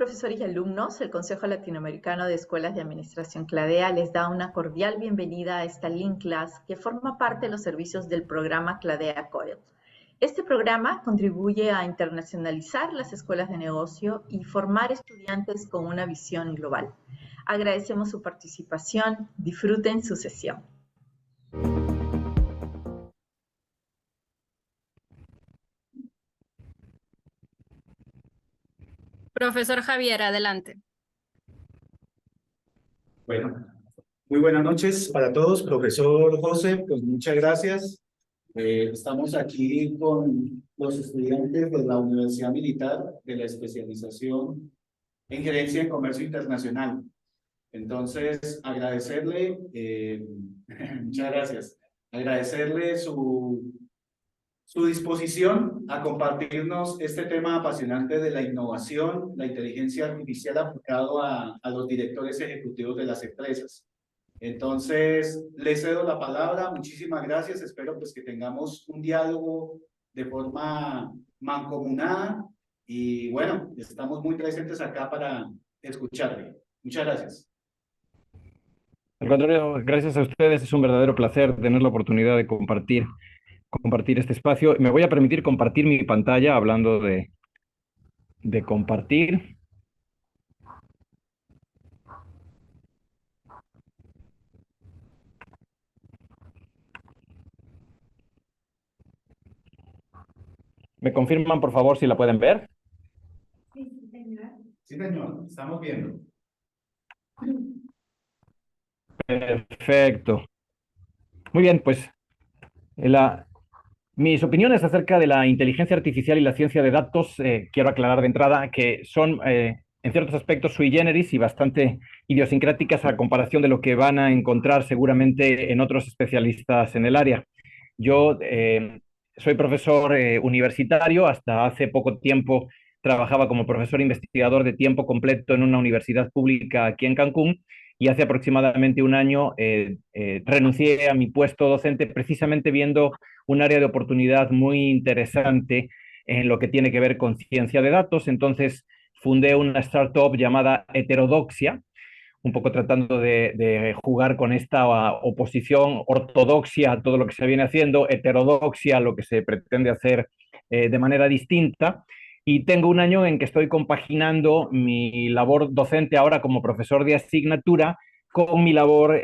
profesores y alumnos, el Consejo Latinoamericano de Escuelas de Administración CLADEA les da una cordial bienvenida a esta Lean Class que forma parte de los servicios del programa CLADEA COIL. Este programa contribuye a internacionalizar las escuelas de negocio y formar estudiantes con una visión global. Agradecemos su participación, disfruten su sesión. Profesor Javier, adelante. Bueno, muy buenas noches para todos. Profesor José, pues muchas gracias. Estamos aquí con los estudiantes de la Universidad Militar de la especialización en Gerencia en Comercio Internacional. Entonces, agradecerle, muchas gracias, agradecerle su disposición a compartirnos este tema apasionante de la innovación, la inteligencia artificial aplicado a los directores ejecutivos de las empresas. Entonces, le cedo la palabra, muchísimas gracias, espero pues que tengamos un diálogo de forma mancomunada y bueno, estamos muy presentes acá para escucharle. Muchas gracias. Al contrario, gracias a ustedes, es un verdadero placer tener la oportunidad de compartir este espacio. Me voy a permitir compartir mi pantalla hablando de compartir. ¿Me confirman, por favor, si la pueden ver? Sí, señor. Sí, señor, estamos viendo. Perfecto. Muy bien, pues mis opiniones acerca de la inteligencia artificial y la ciencia de datos, quiero aclarar de entrada que son en ciertos aspectos sui generis y bastante idiosincráticas a comparación de lo que van a encontrar seguramente en otros especialistas en el área. Yo soy profesor universitario, hasta hace poco tiempo trabajaba como profesor investigador de tiempo completo en una universidad pública aquí en Cancún y hace aproximadamente un año renuncié a mi puesto docente precisamente viendo un área de oportunidad muy interesante en lo que tiene que ver con ciencia de datos. Entonces fundé una startup llamada Heterodoxia, un poco tratando de jugar con esta oposición ortodoxia a todo lo que se viene haciendo, heterodoxia a lo que se pretende hacer de manera distinta. Y tengo un año en que estoy compaginando mi labor docente ahora como profesor de asignatura con mi labor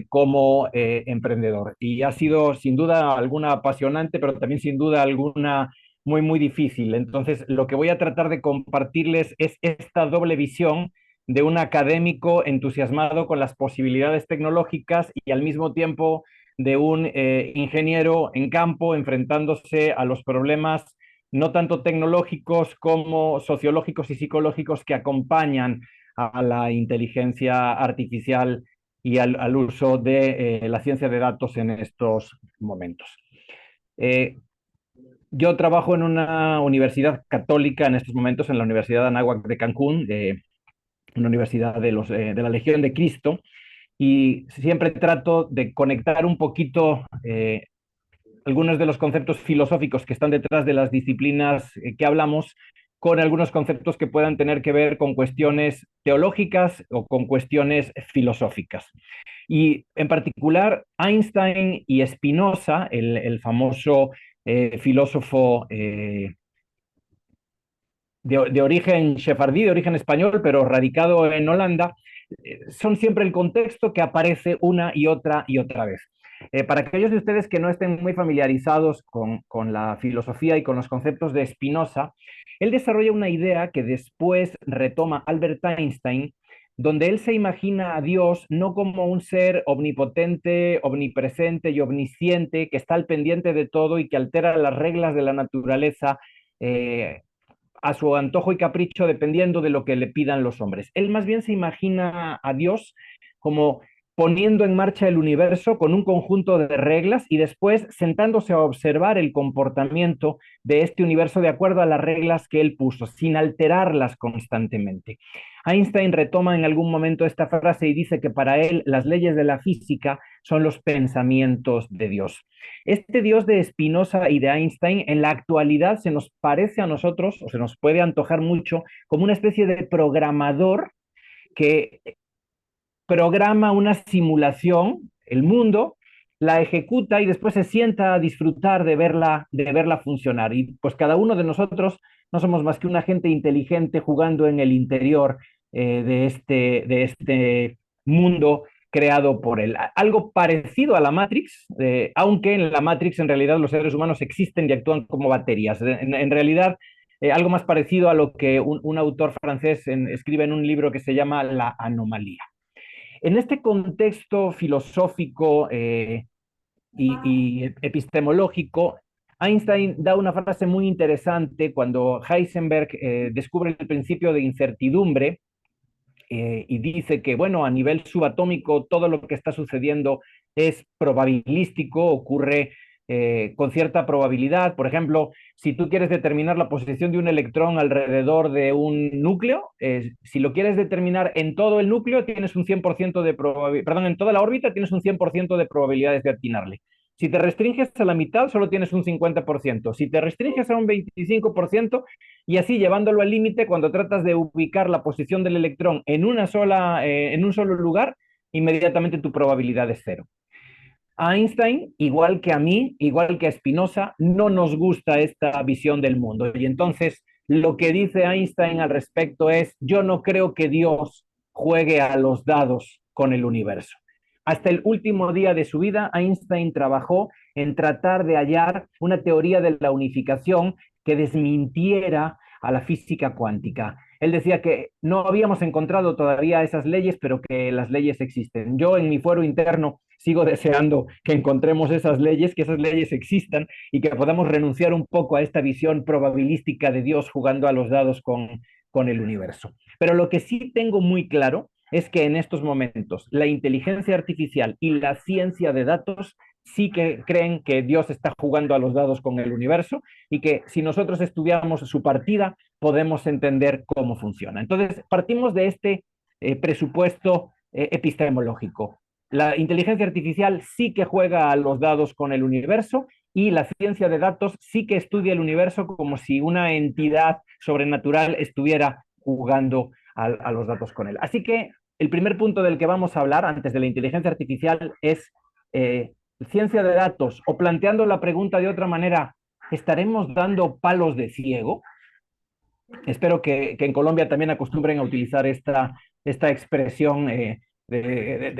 como emprendedor. Y ha sido sin duda alguna apasionante, pero también sin duda alguna muy, muy difícil. Entonces, lo que voy a tratar de compartirles es esta doble visión de un académico entusiasmado con las posibilidades tecnológicas y al mismo tiempo de un ingeniero en campo enfrentándose a los problemas no tanto tecnológicos como sociológicos y psicológicos que acompañan a la inteligencia artificial y al uso de la ciencia de datos en estos momentos. Yo trabajo en una universidad católica en estos momentos, en la Universidad de Anáhuac de Cancún, una universidad de la Legión de Cristo, y siempre trato de conectar un poquito algunos de los conceptos filosóficos que están detrás de las disciplinas que hablamos con algunos conceptos que puedan tener que ver con cuestiones teológicas o con cuestiones filosóficas. Y en particular, Einstein y Spinoza, el famoso filósofo de origen sefardí, de origen español, pero radicado en Holanda, son siempre el contexto que aparece una y otra vez. Para aquellos de ustedes que no estén muy familiarizados con la filosofía y con los conceptos de Spinoza, él desarrolla una idea que después retoma Albert Einstein, donde él se imagina a Dios no como un ser omnipotente, omnipresente y omnisciente que está al pendiente de todo y que altera las reglas de la naturaleza a su antojo y capricho dependiendo de lo que le pidan los hombres. Él más bien se imagina a Dios como poniendo en marcha el universo con un conjunto de reglas y después sentándose a observar el comportamiento de este universo de acuerdo a las reglas que él puso, sin alterarlas constantemente. Einstein retoma en algún momento esta frase y dice que para él las leyes de la física son los pensamientos de Dios. Este Dios de Spinoza y de Einstein en la actualidad se nos parece a nosotros, o se nos puede antojar mucho, como una especie de programador que programa una simulación, el mundo, la ejecuta y después se sienta a disfrutar de verla funcionar. Y pues cada uno de nosotros no somos más que un agente inteligente jugando en el interior de este mundo creado por él. Algo parecido a la Matrix, aunque en la Matrix en realidad los seres humanos existen y actúan como baterías. En realidad, algo más parecido a lo que un autor francés escribe en un libro que se llama La Anomalía. En este contexto filosófico y epistemológico, Einstein da una frase muy interesante cuando Heisenberg descubre el principio de incertidumbre y dice que, bueno, a nivel subatómico todo lo que está sucediendo es probabilístico, ocurre con cierta probabilidad. Por ejemplo, si tú quieres determinar la posición de un electrón alrededor de un núcleo, si lo quieres determinar en todo el núcleo, tienes un 100% de probabilidad, perdón, en toda la órbita tienes un 100% de probabilidades de atinarle. Si te restringes a la mitad, solo tienes un 50%. Si te restringes a un 25%, y así llevándolo al límite, cuando tratas de ubicar la posición del electrón en un solo lugar, inmediatamente tu probabilidad es cero. A Einstein, igual que a mí, igual que a Spinoza, no nos gusta esta visión del mundo. Y entonces lo que dice Einstein al respecto es, yo no creo que Dios juegue a los dados con el universo. Hasta el último día de su vida, Einstein trabajó en tratar de hallar una teoría de la unificación que desmintiera a la física cuántica. Él decía que no habíamos encontrado todavía esas leyes, pero que las leyes existen. Yo en mi fuero interno sigo deseando que encontremos esas leyes, que esas leyes existan y que podamos renunciar un poco a esta visión probabilística de Dios jugando a los dados con el universo. Pero lo que sí tengo muy claro es que en estos momentos la inteligencia artificial y la ciencia de datos sí que creen que Dios está jugando a los dados con el universo y que si nosotros estudiamos su partida podemos entender cómo funciona. Entonces, partimos de este presupuesto epistemológico. La inteligencia artificial sí que juega a los dados con el universo y la ciencia de datos sí que estudia el universo como si una entidad sobrenatural estuviera jugando a los datos con él. Así que el primer punto del que vamos a hablar antes de la inteligencia artificial es ciencia de datos, o planteando la pregunta de otra manera, ¿estaremos dando palos de ciego? Espero que en Colombia también acostumbren a utilizar esta expresión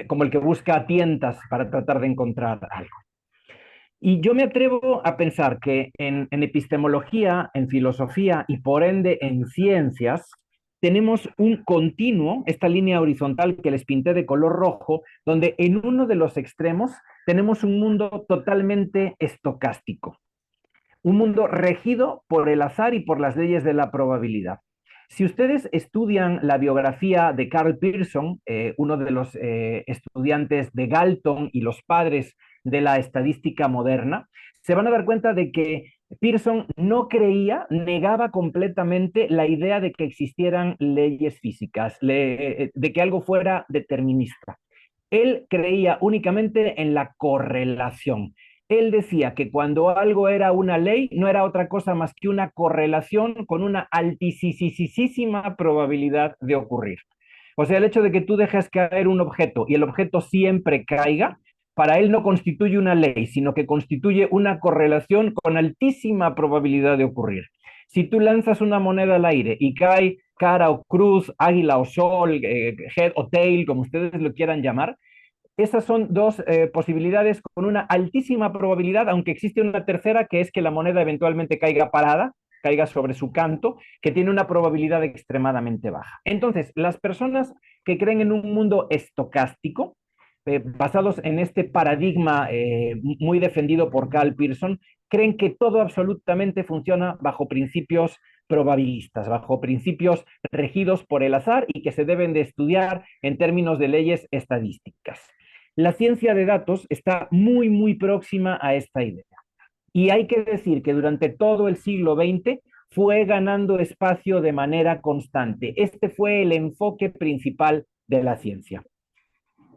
como el que busca tientas para tratar de encontrar algo. Y yo me atrevo a pensar que en epistemología, en filosofía y por ende en ciencias, tenemos un continuo, esta línea horizontal que les pinté de color rojo, donde en uno de los extremos tenemos un mundo totalmente estocástico, un mundo regido por el azar y por las leyes de la probabilidad. Si ustedes estudian la biografía de Carl Pearson, uno de los estudiantes de Galton y los padres de la estadística moderna, se van a dar cuenta de que Pearson no creía, negaba completamente la idea de que existieran leyes físicas, de que algo fuera determinista. Él creía únicamente en la correlación. Él decía que cuando algo era una ley, no era otra cosa más que una correlación con una altísima probabilidad de ocurrir. O sea, el hecho de que tú dejes caer un objeto y el objeto siempre caiga, para él no constituye una ley, sino que constituye una correlación con altísima probabilidad de ocurrir. Si tú lanzas una moneda al aire y cae cara o cruz, águila o sol, head o tail, como ustedes lo quieran llamar, esas son dos posibilidades con una altísima probabilidad, aunque existe una tercera, que es que la moneda eventualmente caiga parada, caiga sobre su canto, que tiene una probabilidad extremadamente baja. Entonces, las personas que creen en un mundo estocástico, basados en este paradigma muy defendido por Carl Pearson, creen que todo absolutamente funciona bajo principios probabilistas, bajo principios regidos por el azar y que se deben de estudiar en términos de leyes estadísticas. La ciencia de datos está muy próxima a esta idea. Y hay que decir que durante todo el siglo XX fue ganando espacio de manera constante. Este fue el enfoque principal de la ciencia.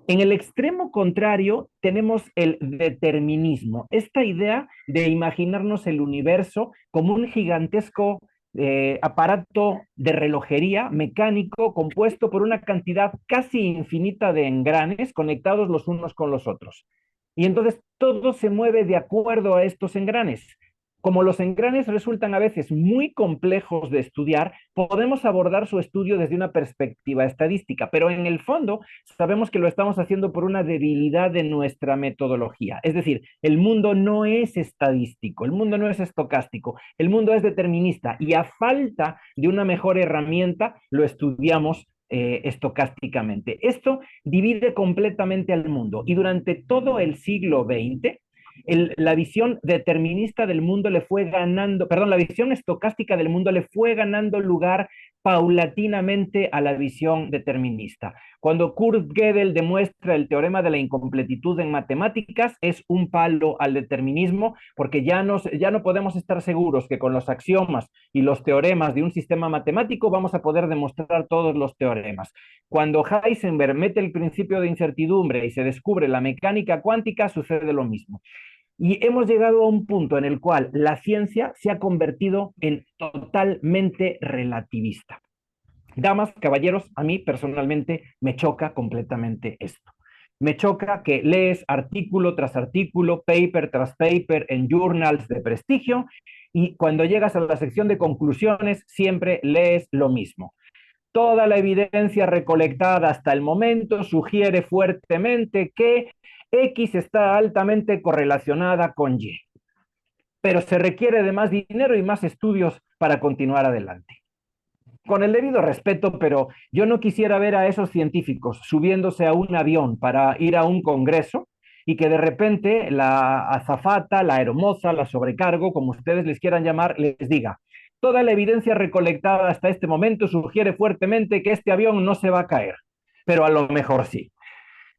En el extremo contrario tenemos el determinismo, esta idea de imaginarnos el universo como un gigantesco aparato de relojería mecánico compuesto por una cantidad casi infinita de engranes conectados los unos con los otros. Y entonces todo se mueve de acuerdo a estos engranes. Como los engranes resultan a veces muy complejos de estudiar, podemos abordar su estudio desde una perspectiva estadística, pero en el fondo sabemos que lo estamos haciendo por una debilidad de nuestra metodología. Es decir, el mundo no es estadístico, el mundo no es estocástico, el mundo es determinista y a falta de una mejor herramienta lo estudiamos estocásticamente. Esto divide completamente al mundo y durante todo el siglo XX la visión determinista del mundo le fue ganando, perdón, la visión estocástica del mundo le fue ganando lugar paulatinamente a la visión determinista. Cuando Kurt Gödel demuestra el teorema de la incompletitud en matemáticas, es un palo al determinismo, porque ya no podemos estar seguros que con los axiomas y los teoremas de un sistema matemático vamos a poder demostrar todos los teoremas. Cuando Heisenberg mete el principio de incertidumbre y se descubre la mecánica cuántica, sucede lo mismo. Y hemos llegado a un punto en el cual la ciencia se ha convertido en totalmente relativista. Damas, caballeros, a mí personalmente me choca completamente esto. Me choca que lees artículo tras artículo, paper tras paper en journals de prestigio y cuando llegas a la sección de conclusiones siempre lees lo mismo. Toda la evidencia recolectada hasta el momento sugiere fuertemente que X está altamente correlacionada con Y, pero se requiere de más dinero y más estudios para continuar adelante. Con el debido respeto, pero yo no quisiera ver a esos científicos subiéndose a un avión para ir a un congreso y que de repente la azafata, la aeromoza, la sobrecargo, como ustedes les quieran llamar, les diga: toda la evidencia recolectada hasta este momento sugiere fuertemente que este avión no se va a caer, pero a lo mejor sí.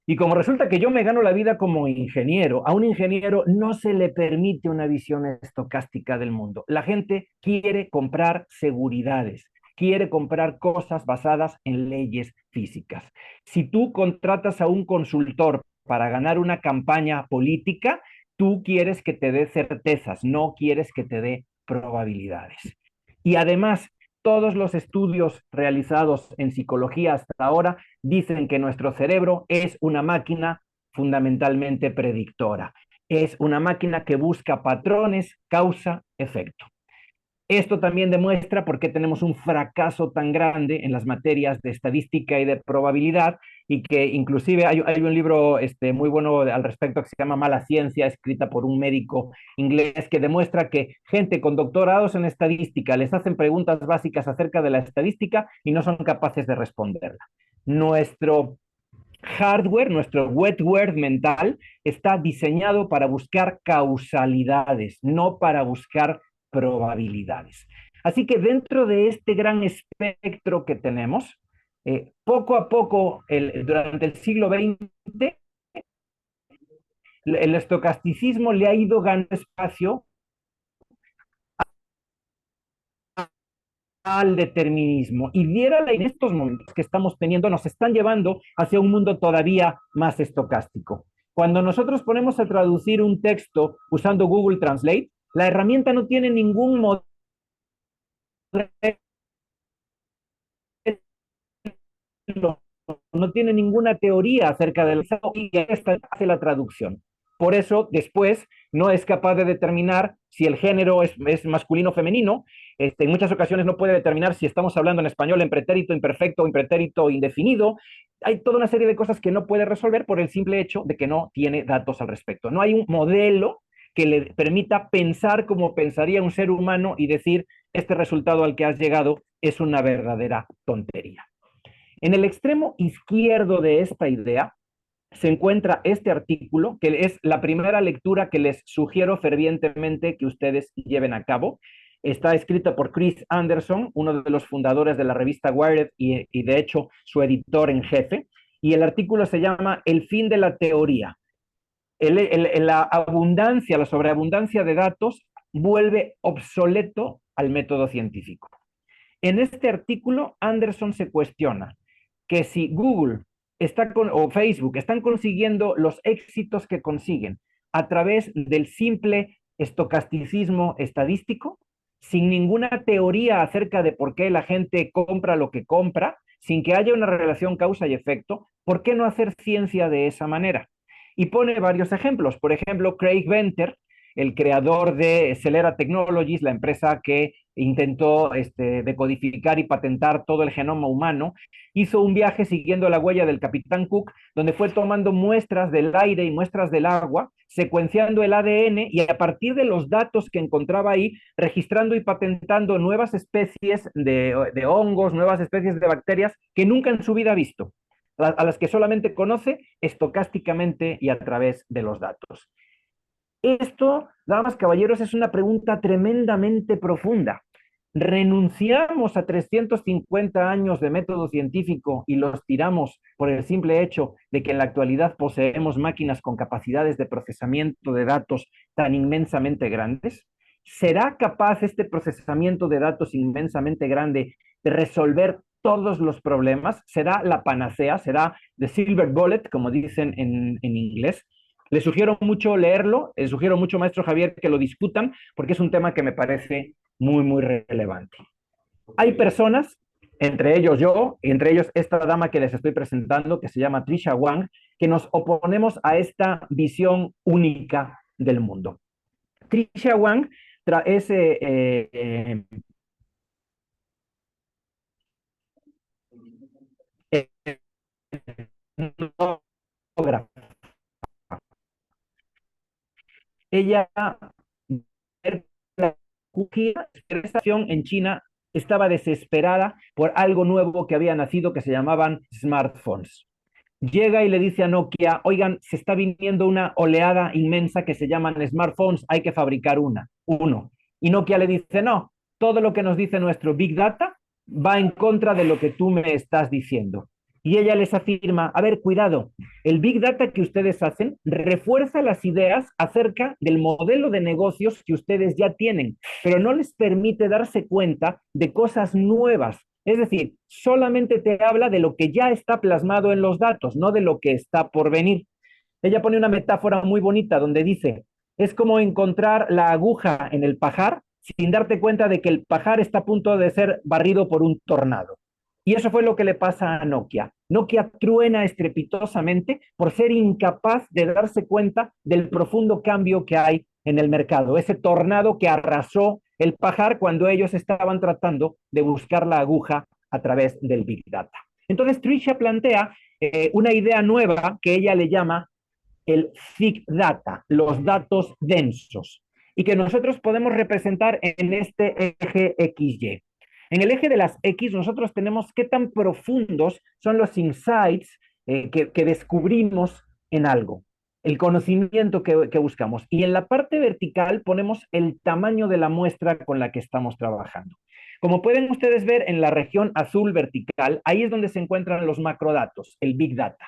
Y como resulta que yo me gano la vida como ingeniero, a un ingeniero no se le permite una visión estocástica del mundo. La gente quiere comprar seguridades, quiere comprar cosas basadas en leyes físicas. Si tú contratas a un consultor para ganar una campaña política, tú quieres que te dé certezas, no quieres que te dé probabilidades. Y además, todos los estudios realizados en psicología hasta ahora dicen que nuestro cerebro es una máquina fundamentalmente predictora. Es una máquina que busca patrones, causa-efecto. Esto también demuestra por qué tenemos un fracaso tan grande en las materias de estadística y de probabilidad, y que inclusive hay un libro muy bueno al respecto que se llama Mala Ciencia, escrita por un médico inglés, que demuestra que gente con doctorados en estadística les hacen preguntas básicas acerca de la estadística y no son capaces de responderla. Nuestro hardware, nuestro wetware mental, está diseñado para buscar causalidades, no para buscar probabilidades. Así que dentro de este gran espectro que tenemos, poco a poco, durante el siglo XX, el estocasticismo le ha ido ganando espacio al determinismo, y diera en estos momentos que estamos teniendo nos están llevando hacia un mundo todavía más estocástico. Cuando nosotros ponemos a traducir un texto usando Google Translate, la herramienta no tiene ningún modelo, no tiene ninguna teoría acerca del y esta hace la traducción. Por eso, después, no es capaz de determinar si el género es masculino o femenino. En muchas ocasiones no puede determinar si estamos hablando en español en pretérito imperfecto o en pretérito indefinido. Hay toda una serie de cosas que no puede resolver por el simple hecho de que no tiene datos al respecto. No hay un modelo que le permita pensar como pensaría un ser humano y decir: este resultado al que has llegado es una verdadera tontería. En el extremo izquierdo de esta idea se encuentra este artículo, que es la primera lectura que les sugiero fervientemente que ustedes lleven a cabo. Está escrito por Chris Anderson, uno de los fundadores de la revista Wired y de hecho su editor en jefe. y el artículo se llama El fin de la teoría. La abundancia, la sobreabundancia de datos vuelve obsoleto al método científico. En este artículo, Anderson se cuestiona que si Google o Facebook están consiguiendo los éxitos que consiguen a través del simple estocasticismo estadístico, sin ninguna teoría acerca de por qué la gente compra lo que compra, sin que haya una relación causa y efecto, ¿por qué no hacer ciencia de esa manera? Y pone varios ejemplos. Por ejemplo, Craig Venter, el creador de Celera Technologies, la empresa que intentó decodificar y patentar todo el genoma humano, hizo un viaje siguiendo la huella del Capitán Cook, donde fue tomando muestras del aire y muestras del agua, secuenciando el ADN y a partir de los datos que encontraba ahí, registrando y patentando nuevas especies de hongos, nuevas especies de bacterias que nunca en su vida ha visto, a las que solamente conoce estocásticamente y a través de los datos. Esto, damas, caballeros, es una pregunta tremendamente profunda. ¿Renunciamos a 350 años de método científico y los tiramos por el simple hecho de que en la actualidad poseemos máquinas con capacidades de procesamiento de datos tan inmensamente grandes? ¿Será capaz este procesamiento de datos inmensamente grande de resolver todos los problemas? ¿Será la panacea? ¿Será the silver bullet, como dicen en inglés? Les sugiero mucho leerlo, les sugiero mucho, maestro Javier, que lo discutan, porque es un tema que me parece muy, muy relevante. Hay personas, entre ellos yo, y entre ellos esta dama que les estoy presentando, que se llama Tricia Wang, que nos oponemos a esta visión única del mundo. Tricia Wang es ella en China estaba desesperada por algo nuevo que había nacido que se llamaban smartphones. Llega y le dice a Nokia, oigan, se está viniendo una oleada inmensa que se llaman smartphones, hay que fabricar uno. Y Nokia le dice, no, todo lo que nos dice nuestro Big Data va en contra de lo que tú me estás diciendo. Y ella les afirma, a ver, cuidado, el Big Data que ustedes hacen refuerza las ideas acerca del modelo de negocios que ustedes ya tienen, pero no les permite darse cuenta de cosas nuevas. Es decir, solamente te habla de lo que ya está plasmado en los datos, no de lo que está por venir. Ella pone una metáfora muy bonita donde dice, es como encontrar la aguja en el pajar sin darte cuenta de que el pajar está a punto de ser barrido por un tornado. Y eso fue lo que le pasa a Nokia. Nokia truena estrepitosamente por ser incapaz de darse cuenta del profundo cambio que hay en el mercado. Ese tornado que arrasó el pajar cuando ellos estaban tratando de buscar la aguja a través del Big Data. Entonces Tricia plantea una idea nueva que ella le llama el Thick Data, los datos densos, y que nosotros podemos representar en este eje XY. En el eje de las X nosotros tenemos qué tan profundos son los insights que descubrimos en algo, el conocimiento que buscamos. Y en la parte vertical ponemos el tamaño de la muestra con la que estamos trabajando. Como pueden ustedes ver en la región azul vertical, ahí es donde se encuentran los macrodatos, el Big Data.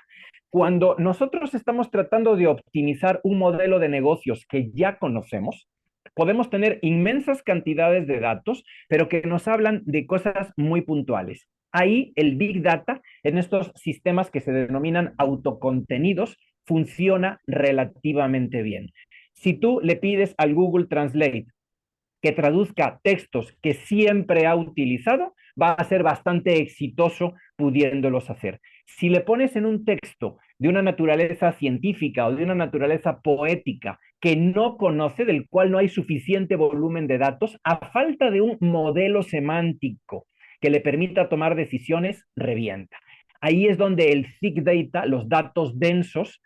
Cuando nosotros estamos tratando de optimizar un modelo de negocios que ya conocemos, podemos tener inmensas cantidades de datos, pero que nos hablan de cosas muy puntuales. Ahí el Big Data, en estos sistemas que se denominan autocontenidos, funciona relativamente bien. Si tú le pides al Google Translate que traduzca textos que siempre ha utilizado, va a ser bastante exitoso pudiéndolos hacer. Si le pones en un texto de una naturaleza científica o de una naturaleza poética que no conoce, del cual no hay suficiente volumen de datos, a falta de un modelo semántico que le permita tomar decisiones, revienta. Ahí es donde el thick data, los datos densos,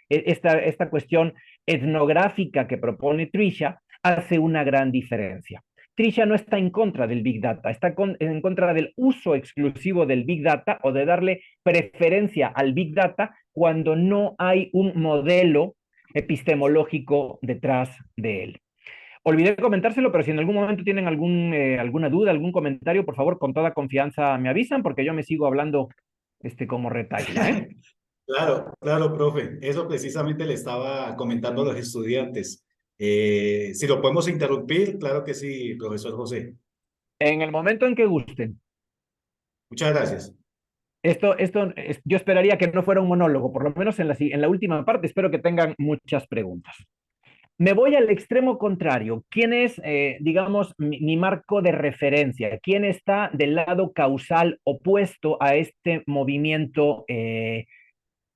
esta cuestión etnográfica que propone Tricia, hace una gran diferencia. Tricia no está en contra del Big Data, está en contra del uso exclusivo del Big Data o de darle preferencia al Big Data cuando no hay un modelo epistemológico detrás de él. Olvidé comentárselo, pero si en algún momento tienen alguna duda, algún comentario, por favor, con toda confianza me avisan, porque yo me sigo hablando como retaila, ¿eh? Claro, claro, profe. Eso precisamente le estaba comentando a los estudiantes. Si lo podemos interrumpir, claro que sí, profesor José. En el momento en que gusten. Muchas gracias. Yo esperaría que no fuera un monólogo, por lo menos en la última parte, espero que tengan muchas preguntas. Me voy al extremo contrario. ¿Quién es, digamos, mi marco de referencia? ¿Quién está del lado causal opuesto a este movimiento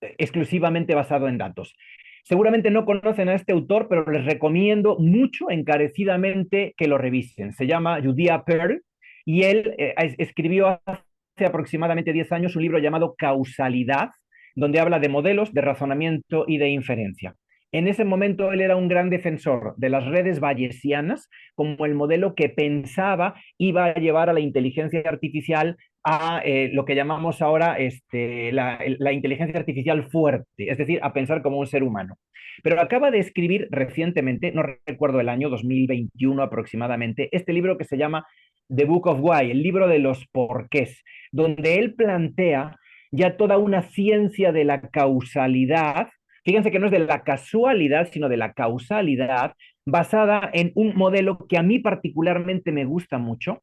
exclusivamente basado en datos? Seguramente no conocen a este autor, pero les recomiendo mucho, encarecidamente, que lo revisen. Se llama Judea Pearl y él escribió hace aproximadamente 10 años un libro llamado Causalidad, donde habla de modelos de razonamiento y de inferencia. En ese momento él era un gran defensor de las redes bayesianas como el modelo que pensaba iba a llevar a la inteligencia artificial a lo que llamamos ahora la inteligencia artificial fuerte, es decir, a pensar como un ser humano. Pero acaba de escribir recientemente, no recuerdo el año, 2021 aproximadamente, este libro que se llama The Book of Why, el libro de los porqués, donde él plantea ya toda una ciencia de la causalidad. Fíjense que no es de la casualidad, sino de la causalidad, basada en un modelo que a mí particularmente me gusta mucho,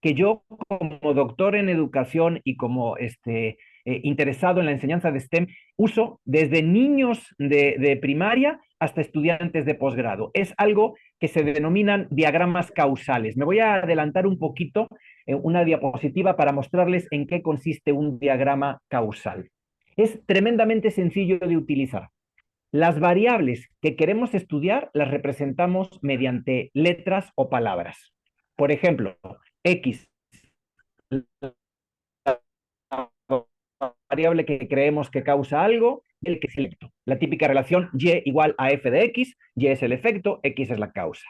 que yo como doctor en educación y como interesado en la enseñanza de STEM, uso desde niños de primaria hasta estudiantes de posgrado. Es algo que se denominan diagramas causales. Me voy a adelantar un poquito una diapositiva para mostrarles en qué consiste un diagrama causal. Es tremendamente sencillo de utilizar. Las variables que queremos estudiar las representamos mediante letras o palabras. Por ejemplo, X, la variable que creemos que causa algo, el que es el efecto. La típica relación Y igual a F de X, Y es el efecto, X es la causa.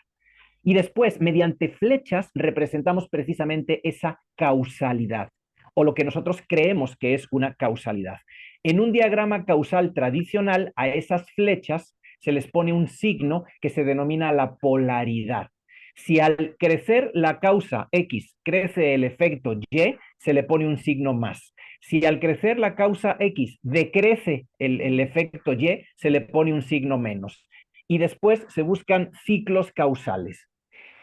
Y después, mediante flechas, representamos precisamente esa causalidad, o lo que nosotros creemos que es una causalidad. En un diagrama causal tradicional, a esas flechas se les pone un signo que se denomina la polaridad. Si al crecer la causa X crece el efecto Y, se le pone un signo más. Si al crecer la causa X decrece el efecto Y, se le pone un signo menos. Y después se buscan ciclos causales.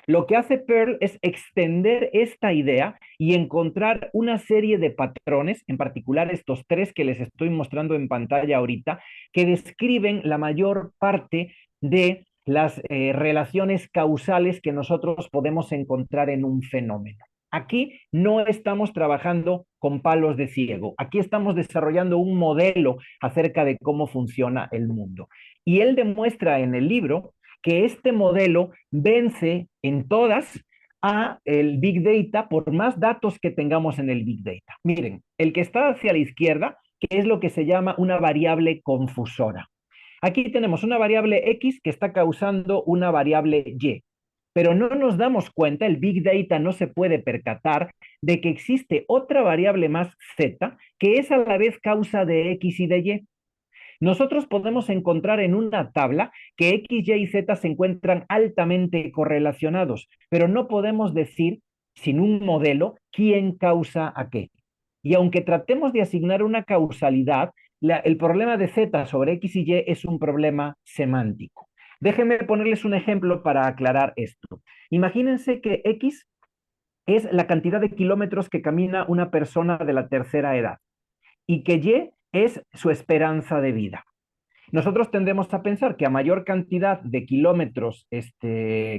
Lo que hace Pearl es extender esta idea y encontrar una serie de patrones, en particular estos tres que les estoy mostrando en pantalla ahorita, que describen la mayor parte de las relaciones causales que nosotros podemos encontrar en un fenómeno. Aquí no estamos trabajando con palos de ciego, aquí estamos desarrollando un modelo acerca de cómo funciona el mundo. Y él demuestra en el libro que este modelo vence en todas a el Big Data por más datos que tengamos en el Big Data. Miren, el que está hacia la izquierda, que es lo que se llama una variable confusora. Aquí tenemos una variable X que está causando una variable Y, pero no nos damos cuenta, el Big Data no se puede percatar de que existe otra variable más Z que es a la vez causa de X y de Y. Nosotros podemos encontrar en una tabla que X, Y y Z se encuentran altamente correlacionados, pero no podemos decir, sin un modelo, quién causa a qué. Y aunque tratemos de asignar una causalidad, el problema de Z sobre X y Y es un problema semántico. Déjenme ponerles un ejemplo para aclarar esto. Imagínense que X es la cantidad de kilómetros que camina una persona de la tercera edad y que Y es su esperanza de vida. Nosotros tendemos a pensar que a mayor cantidad de kilómetros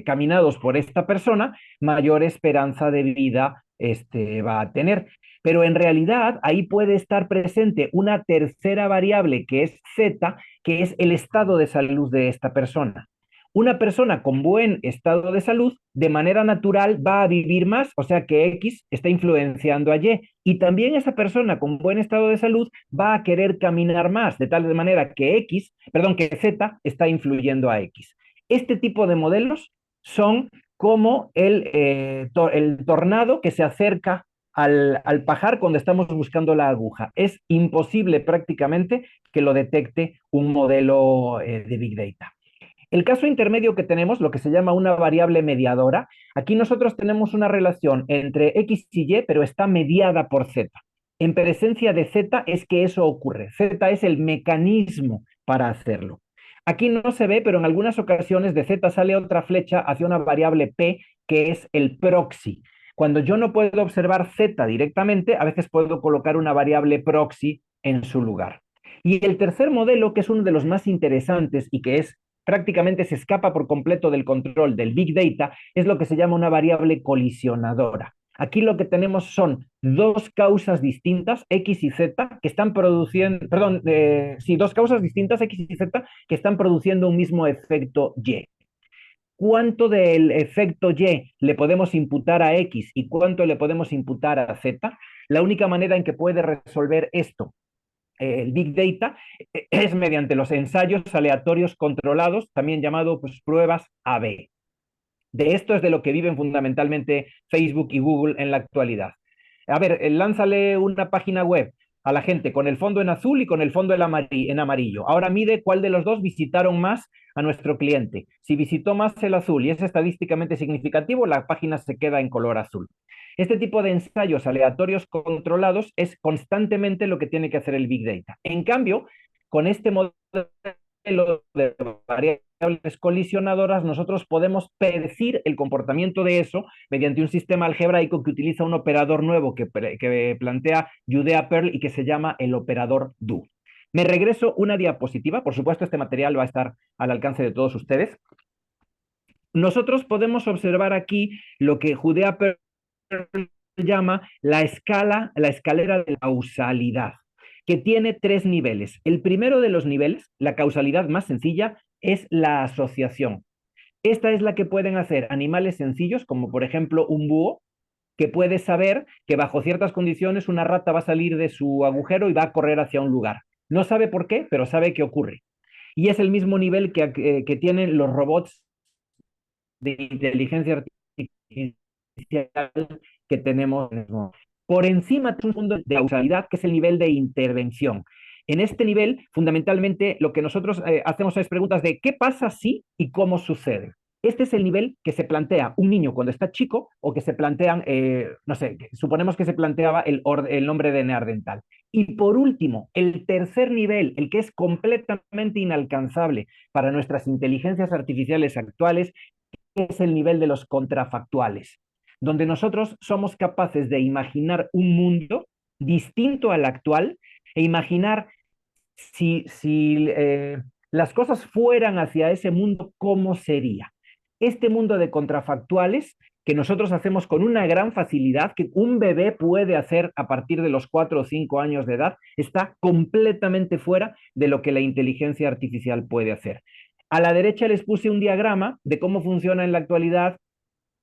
caminados por esta persona, mayor esperanza de vida va a tener. Pero en realidad ahí puede estar presente una tercera variable que es Z, que es el estado de salud de esta persona. Una persona con buen estado de salud de manera natural va a vivir más, o sea que X está influenciando a Y. Y también esa persona con buen estado de salud va a querer caminar más, de tal manera que que Z está influyendo a X. Este tipo de modelos son como el tornado que se acerca al pajar cuando estamos buscando la aguja. Es imposible prácticamente que lo detecte un modelo de Big Data. El caso intermedio que tenemos, lo que se llama una variable mediadora, aquí nosotros tenemos una relación entre X y Y, pero está mediada por Z. En presencia de Z es que eso ocurre. Z es el mecanismo para hacerlo. Aquí no se ve, pero en algunas ocasiones de Z sale otra flecha hacia una variable P, que es el proxy. Cuando yo no puedo observar Z directamente, a veces puedo colocar una variable proxy en su lugar. Y el tercer modelo, que es uno de los más interesantes y que es prácticamente se escapa por completo del control del Big Data, es lo que se llama una variable colisionadora. Aquí lo que tenemos son dos causas distintas, X y Z, que están produciendo, perdón, dos causas distintas, X y Z, que están produciendo un mismo efecto Y. ¿Cuánto del efecto Y le podemos imputar a X y cuánto le podemos imputar a Z? La única manera en que puede resolver esto el Big Data es mediante los ensayos aleatorios controlados, también llamado pues, pruebas AB. De esto es de lo que viven fundamentalmente Facebook y Google en la actualidad. A ver, lánzale una página web a la gente con el fondo en azul y con el fondo en amarillo. Ahora mide cuál de los dos visitaron más a nuestro cliente. Si visitó más el azul y es estadísticamente significativo, la página se queda en color azul. Este tipo de ensayos aleatorios controlados es constantemente lo que tiene que hacer el Big Data. En cambio, con este modelo de variables colisionadoras, nosotros podemos predecir el comportamiento de eso mediante un sistema algebraico que utiliza un operador nuevo que plantea Judea Pearl y que se llama el operador do. Me regreso una diapositiva, por supuesto este material va a estar al alcance de todos ustedes. Nosotros podemos observar aquí lo que Judea Pearl llama la escalera de la causalidad, que tiene tres niveles. El primero de los niveles, la causalidad más sencilla, es la asociación. Esta es la que pueden hacer animales sencillos, como por ejemplo un búho, que puede saber que bajo ciertas condiciones una rata va a salir de su agujero y va a correr hacia un lugar. No sabe por qué, pero sabe que ocurre. Y es el mismo nivel que tienen los robots de inteligencia artificial que tenemos. Por encima de un mundo de causalidad, que es el nivel de intervención. En este nivel, fundamentalmente, lo que nosotros hacemos es preguntas de qué pasa si y cómo sucede. Este es el nivel que se plantea un niño cuando está chico o que se plantean, no sé, suponemos que se planteaba el nombre de neandertal. Y por último, el tercer nivel, el que es completamente inalcanzable para nuestras inteligencias artificiales actuales, es el nivel de los contrafactuales, donde nosotros somos capaces de imaginar un mundo distinto al actual e imaginar si las cosas fueran hacia ese mundo, ¿cómo sería? Este mundo de contrafactuales que nosotros hacemos con una gran facilidad, que un bebé puede hacer a partir de los 4 o 5 años de edad, está completamente fuera de lo que la inteligencia artificial puede hacer. A la derecha les puse un diagrama de cómo funciona en la actualidad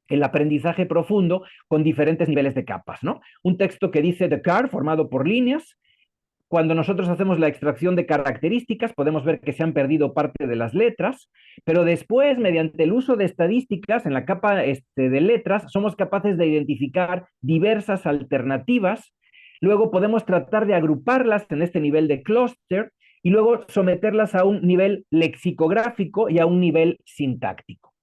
el aprendizaje profundo con diferentes niveles de capas, ¿no? Un texto que dice the car, formado por líneas. Cuando nosotros hacemos la extracción de características, podemos ver que se han perdido parte de las letras, pero después, mediante el uso de estadísticas en la capa de letras, somos capaces de identificar diversas alternativas. Luego podemos tratar de agruparlas en este nivel de clúster y luego someterlas a un nivel lexicográfico y a un nivel sintáctico.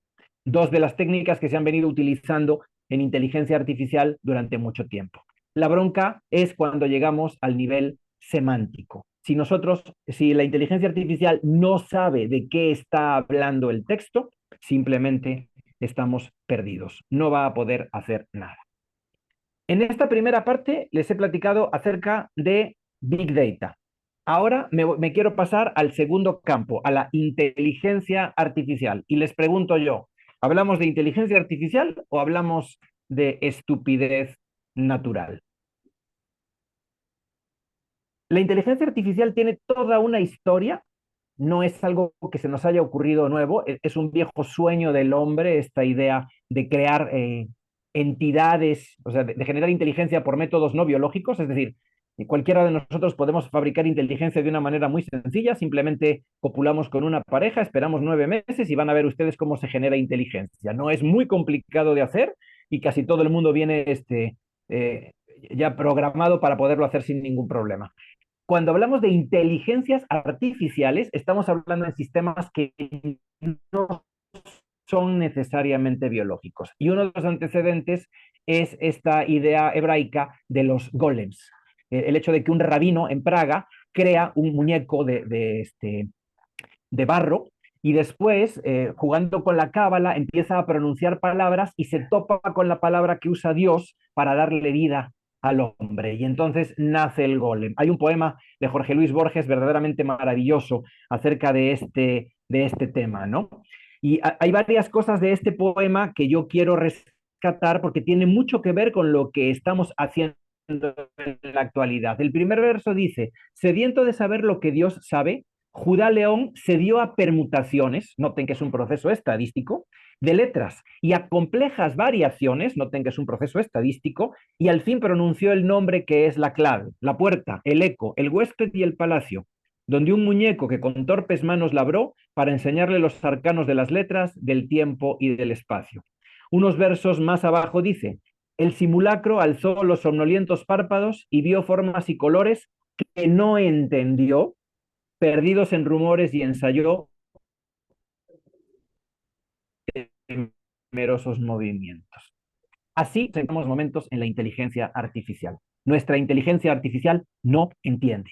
Dos de las técnicas que se han venido utilizando en inteligencia artificial durante mucho tiempo. La bronca es cuando llegamos al nivel semántico. Si la inteligencia artificial no sabe de qué está hablando el texto, simplemente estamos perdidos. No va a poder hacer nada. En esta primera parte les he platicado acerca de Big Data. Ahora me quiero pasar al segundo campo, a la inteligencia artificial. Y les pregunto yo, ¿hablamos de inteligencia artificial o hablamos de estupidez natural? La inteligencia artificial tiene toda una historia, no es algo que se nos haya ocurrido nuevo, es un viejo sueño del hombre, esta idea de crear entidades, o sea, de generar inteligencia por métodos no biológicos, es decir, cualquiera de nosotros podemos fabricar inteligencia de una manera muy sencilla, simplemente copulamos con una pareja, esperamos 9 meses y van a ver ustedes cómo se genera inteligencia. No es muy complicado de hacer y casi todo el mundo viene ya programado para poderlo hacer sin ningún problema. Cuando hablamos de inteligencias artificiales, estamos hablando de sistemas que no son necesariamente biológicos. Y uno de los antecedentes es esta idea hebraica de los golems. el hecho de que un rabino en Praga crea un muñeco de barro y después, jugando con la cábala, empieza a pronunciar palabras y se topa con la palabra que usa Dios para darle vida al hombre. Y entonces nace el golem. Hay un poema de Jorge Luis Borges verdaderamente maravilloso acerca de este tema, ¿no? Y hay varias cosas de este poema que yo quiero rescatar porque tiene mucho que ver con lo que estamos haciendo en la actualidad. El primer verso dice: sediento de saber lo que Dios sabe, Judá León se dio a permutaciones, noten que es un proceso estadístico, de letras y a complejas variaciones, noten que es un proceso estadístico, y al fin pronunció el nombre que es la clave, la puerta, el eco, el huésped y el palacio, donde un muñeco que con torpes manos labró para enseñarle los arcanos de las letras, del tiempo y del espacio. Unos versos más abajo dice: el simulacro alzó los somnolientos párpados y vio formas y colores que no entendió, perdidos en rumores, y ensayó temerosos movimientos. Así tenemos momentos en la inteligencia artificial. Nuestra inteligencia artificial no entiende.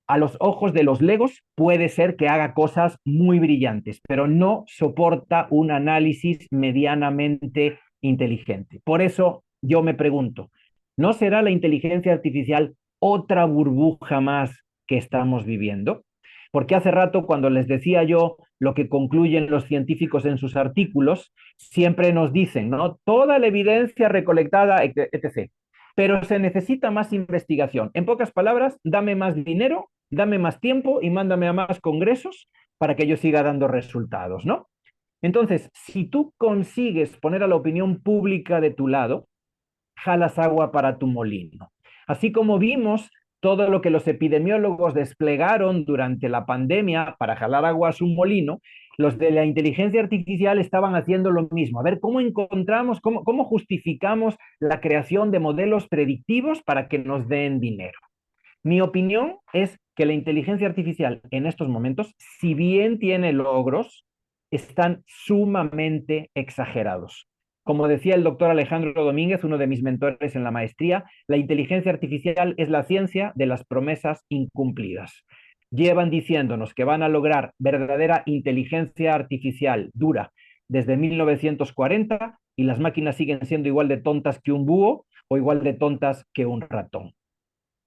A los ojos de los legos puede ser que haga cosas muy brillantes, pero no soporta un análisis medianamente inteligente. Por eso yo me pregunto, ¿no será la inteligencia artificial otra burbuja más que estamos viviendo? Porque hace rato, cuando les decía yo lo que concluyen los científicos en sus artículos, siempre nos dicen, ¿no? Toda la evidencia recolectada, etc. Pero se necesita más investigación. En pocas palabras, dame más dinero, dame más tiempo y mándame a más congresos para que yo siga dando resultados, ¿no? Entonces, si tú consigues poner a la opinión pública de tu lado, jalas agua para tu molino. Así como vimos todo lo que los epidemiólogos desplegaron durante la pandemia para jalar agua a su molino, los de la inteligencia artificial estaban haciendo lo mismo. A ver, ¿cómo encontramos, cómo justificamos la creación de modelos predictivos para que nos den dinero? Mi opinión es que la inteligencia artificial en estos momentos, si bien tiene logros, están sumamente exagerados. Como decía el doctor Alejandro Domínguez, uno de mis mentores en la maestría, la inteligencia artificial es la ciencia de las promesas incumplidas. Llevan diciéndonos que van a lograr verdadera inteligencia artificial dura desde 1940 y las máquinas siguen siendo igual de tontas que un búho o igual de tontas que un ratón.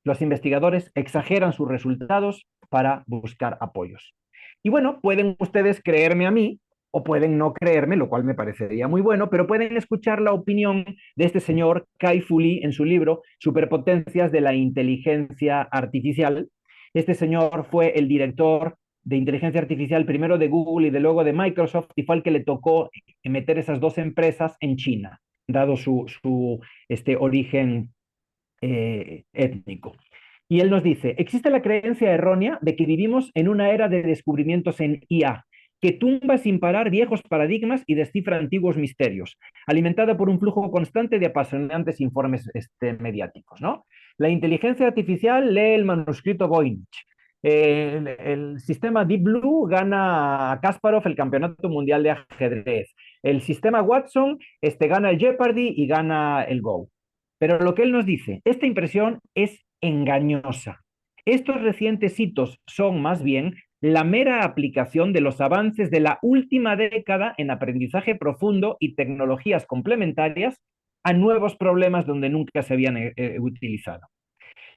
Los investigadores exageran sus resultados para buscar apoyos. Y bueno, pueden ustedes creerme a mí o pueden no creerme, lo cual me parecería muy bueno, pero pueden escuchar la opinión de este señor Kai-Fu Lee en su libro Superpotencias de la Inteligencia Artificial. Este señor fue el director de inteligencia artificial primero de Google y de luego de Microsoft, y fue el que le tocó meter esas dos empresas en China, dado su origen étnico. Y él nos dice: existe la creencia errónea de que vivimos en una era de descubrimientos en IA, que tumba sin parar viejos paradigmas y descifra antiguos misterios, alimentada por un flujo constante de apasionantes informes mediáticos, ¿no? La inteligencia artificial lee el manuscrito Voynich. El sistema Deep Blue gana a Kasparov el campeonato mundial de ajedrez. El sistema Watson gana el Jeopardy y gana el Go. Pero lo que él nos dice, esta impresión es engañosa. Estos recientes hitos son más bien la mera aplicación de los avances de la última década en aprendizaje profundo y tecnologías complementarias a nuevos problemas donde nunca se habían utilizado.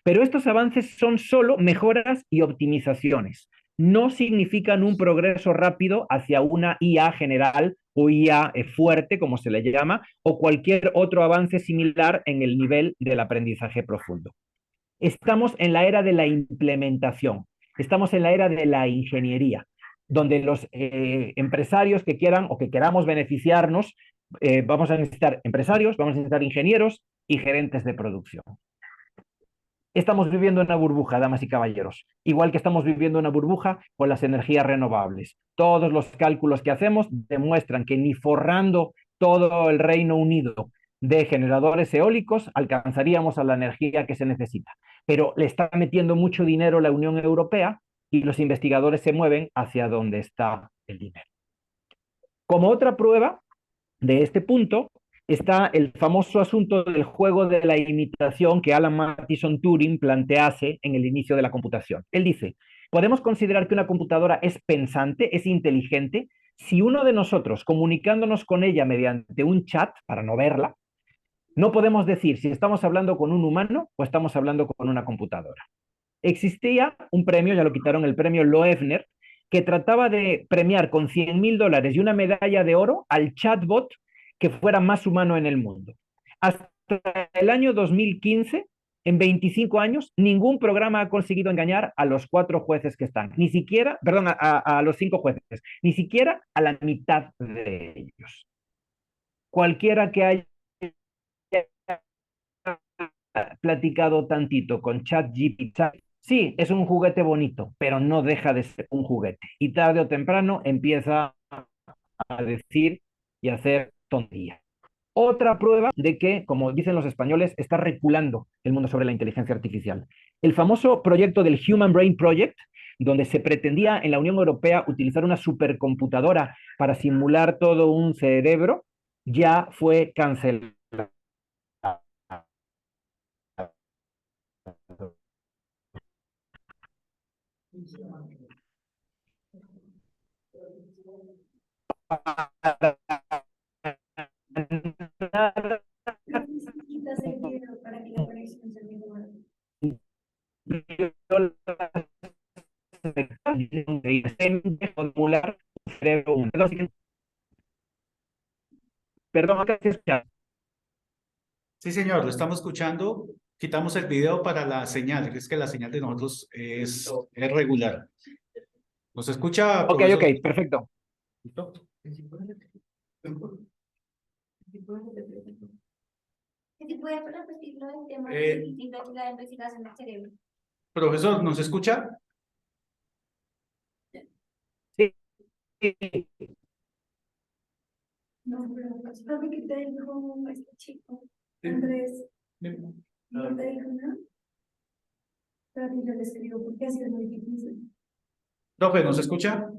Pero estos avances son solo mejoras y optimizaciones. No significan un progreso rápido hacia una IA general o IA fuerte, como se le llama, o cualquier otro avance similar en el nivel del aprendizaje profundo. Estamos en la era de la implementación, estamos en la era de la ingeniería, donde los empresarios que quieran o que queramos beneficiarnos, vamos a necesitar empresarios, vamos a necesitar ingenieros y gerentes de producción. Estamos viviendo una burbuja, damas y caballeros, igual que estamos viviendo una burbuja con las energías renovables. Todos los cálculos que hacemos demuestran que ni forrando todo el Reino Unido de generadores eólicos alcanzaríamos a la energía que se necesita. Pero le está metiendo mucho dinero la Unión Europea y los investigadores se mueven hacia donde está el dinero. Como otra prueba de este punto, está el famoso asunto del juego de la imitación que Alan Matheson Turing plantease en el inicio de la computación. Él dice, podemos considerar que una computadora es pensante, es inteligente, si uno de nosotros, comunicándonos con ella mediante un chat, para no verla, no podemos decir si estamos hablando con un humano o estamos hablando con una computadora. Existía un premio, ya lo quitaron, el premio Loebner, que trataba de premiar con $100,000 y una medalla de oro al chatbot que fuera más humano en el mundo. Hasta el año 2015, en 25 años, ningún programa ha conseguido engañar a los 4 jueces que están, ni siquiera, perdón, a los 5 jueces, ni siquiera a la mitad de ellos. Cualquiera que haya platicado tantito con ChatGPT, sí, es un juguete bonito, pero no deja de ser un juguete. Y tarde o temprano empieza a decir y hacer tonterías. Otra prueba de que, como dicen los españoles, está reculando el mundo sobre la inteligencia artificial. El famoso proyecto del Human Brain Project, donde se pretendía en la Unión Europea utilizar una supercomputadora para simular todo un cerebro, ya fue cancelado. Perdón, ¿qué se escucha? Sí, señor, lo estamos escuchando. Quitamos el video para la señal, que es que la señal de nosotros es regular. ¿Nos escucha, Ok, profesor? ok, perfecto. ¿Listo? Profesor, ¿nos escucha? Sí. No, pero ¿sabe qué te dijo este chico? Andrés, ¿no te dijo nada? Pero yo le escribo porque así es muy difícil. Profe, ¿nos escucha?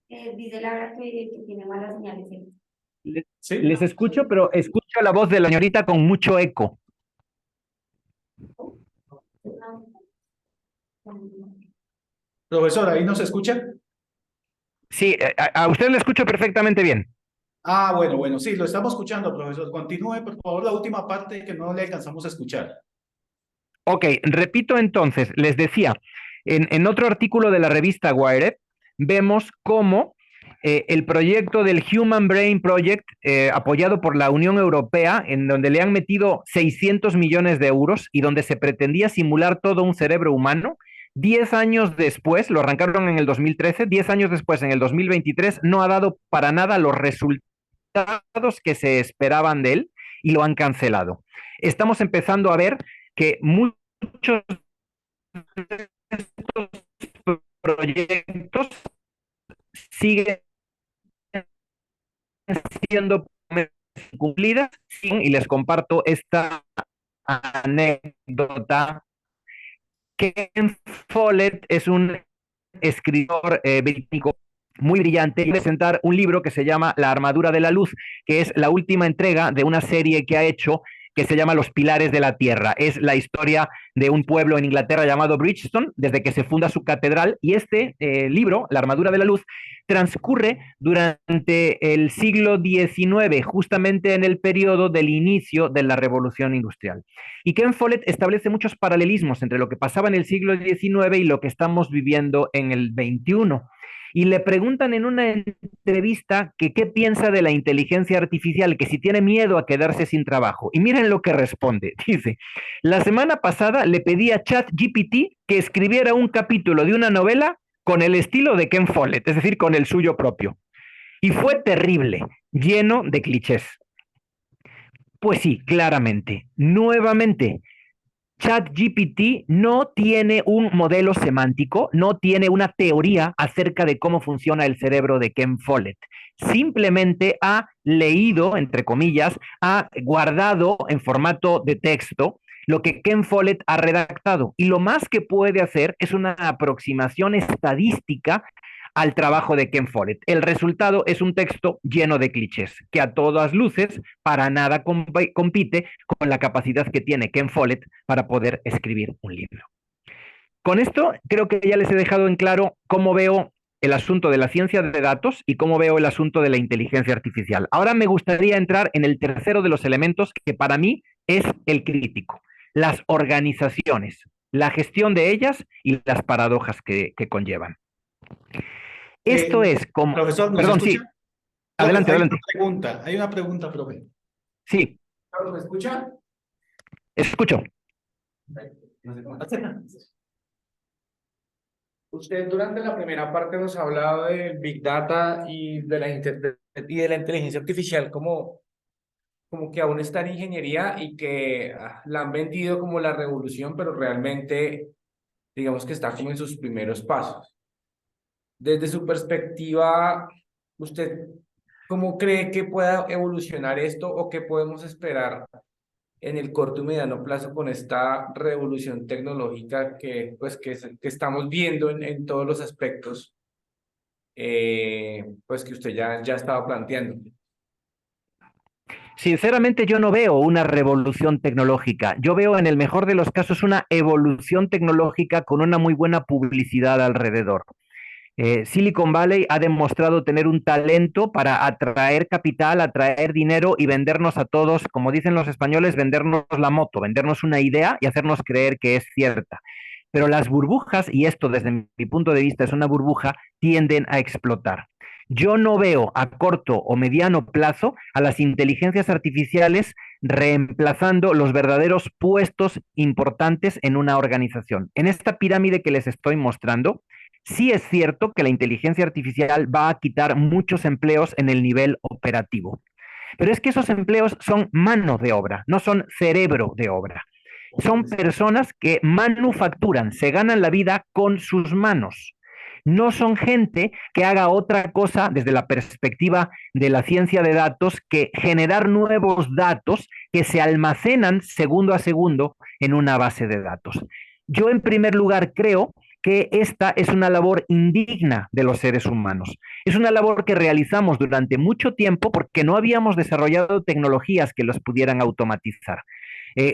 Dice Laura que tiene malas señales. Sí. Les escucho, pero escucho la voz de la señorita con mucho eco. Profesor, ¿ahí nos escucha? Sí, a usted le escucho perfectamente bien. Ah, bueno, sí, lo estamos escuchando, profesor. Continúe, por favor, la última parte que no le alcanzamos a escuchar. Ok, repito entonces, les decía, en otro artículo de la revista Wired, vemos cómo el proyecto del Human Brain Project, apoyado por la Unión Europea, en donde le han metido 600 millones de euros y donde se pretendía simular todo un cerebro humano, 10 años después, lo arrancaron en el 2013, 10 años después, en el 2023, no ha dado para nada los resultados que se esperaban de él y lo han cancelado. Estamos empezando a ver que muchos de estos proyectos siguen siendo cumplidas y les comparto esta anécdota. Ken Follett es un escritor británico muy brillante y presentar un libro que se llama La armadura de la luz, que es la última entrega de una serie que ha hecho que se llama Los Pilares de la Tierra. Es la historia de un pueblo en Inglaterra llamado Bridgestone, desde que se funda su catedral, y este libro, La armadura de la luz, transcurre durante el siglo XIX, justamente en el periodo del inicio de la Revolución Industrial. Y Ken Follett establece muchos paralelismos entre lo que pasaba en el siglo XIX y lo que estamos viviendo en el XXI. Y le preguntan en una entrevista que qué piensa de la inteligencia artificial, que si tiene miedo a quedarse sin trabajo. Y miren lo que responde. Dice, la semana pasada le pedí a ChatGPT que escribiera un capítulo de una novela con el estilo de Ken Follett, es decir, con el suyo propio. Y fue terrible, lleno de clichés. Pues sí, claramente. Nuevamente, ChatGPT no tiene un modelo semántico, no tiene una teoría acerca de cómo funciona el cerebro de Ken Follett. Simplemente ha leído, entre comillas, ha guardado en formato de texto lo que Ken Follett ha redactado. Y lo más que puede hacer es una aproximación estadística al trabajo de Ken Follett. El resultado es un texto lleno de clichés, que a todas luces para nada compite con la capacidad que tiene Ken Follett para poder escribir un libro. Con esto creo que ya les he dejado en claro cómo veo el asunto de la ciencia de datos y cómo veo el asunto de la inteligencia artificial. Ahora me gustaría entrar en el tercero de los elementos que para mí es el crítico, las organizaciones, la gestión de ellas y las paradojas que conllevan. Esto es como... Profesor, ¿nos Perdón, escucha? sí. Adelante, adelante. Hay una pregunta, profe. Sí. ¿Me escucha? Escucho. Usted durante la primera parte nos ha hablado del Big Data y de la inteligencia artificial como que aún está en ingeniería y que la han vendido como la revolución, pero realmente digamos que está como en sus primeros pasos. Desde su perspectiva, ¿usted cómo cree que pueda evolucionar esto o qué podemos esperar en el corto y mediano plazo con esta revolución tecnológica que estamos viendo en todos los aspectos pues que usted ya estaba planteando? Sinceramente yo no veo una revolución tecnológica, yo veo en el mejor de los casos una evolución tecnológica con una muy buena publicidad alrededor. Silicon Valley ha demostrado tener un talento para atraer capital, atraer dinero y vendernos a todos, como dicen los españoles, vendernos la moto, vendernos una idea y hacernos creer que es cierta. Pero las burbujas, y esto desde mi punto de vista es una burbuja, tienden a explotar. Yo no veo a corto o mediano plazo a las inteligencias artificiales reemplazando los verdaderos puestos importantes en una organización. En esta pirámide que les estoy mostrando, sí es cierto que la inteligencia artificial va a quitar muchos empleos en el nivel operativo, pero es que esos empleos son mano de obra, no son cerebro de obra. Son personas que manufacturan, se ganan la vida con sus manos. No son gente que haga otra cosa desde la perspectiva de la ciencia de datos que generar nuevos datos que se almacenan segundo a segundo en una base de datos. Yo en primer lugar creo que esta es una labor indigna de los seres humanos. Es una labor que realizamos durante mucho tiempo porque no habíamos desarrollado tecnologías que los pudieran automatizar.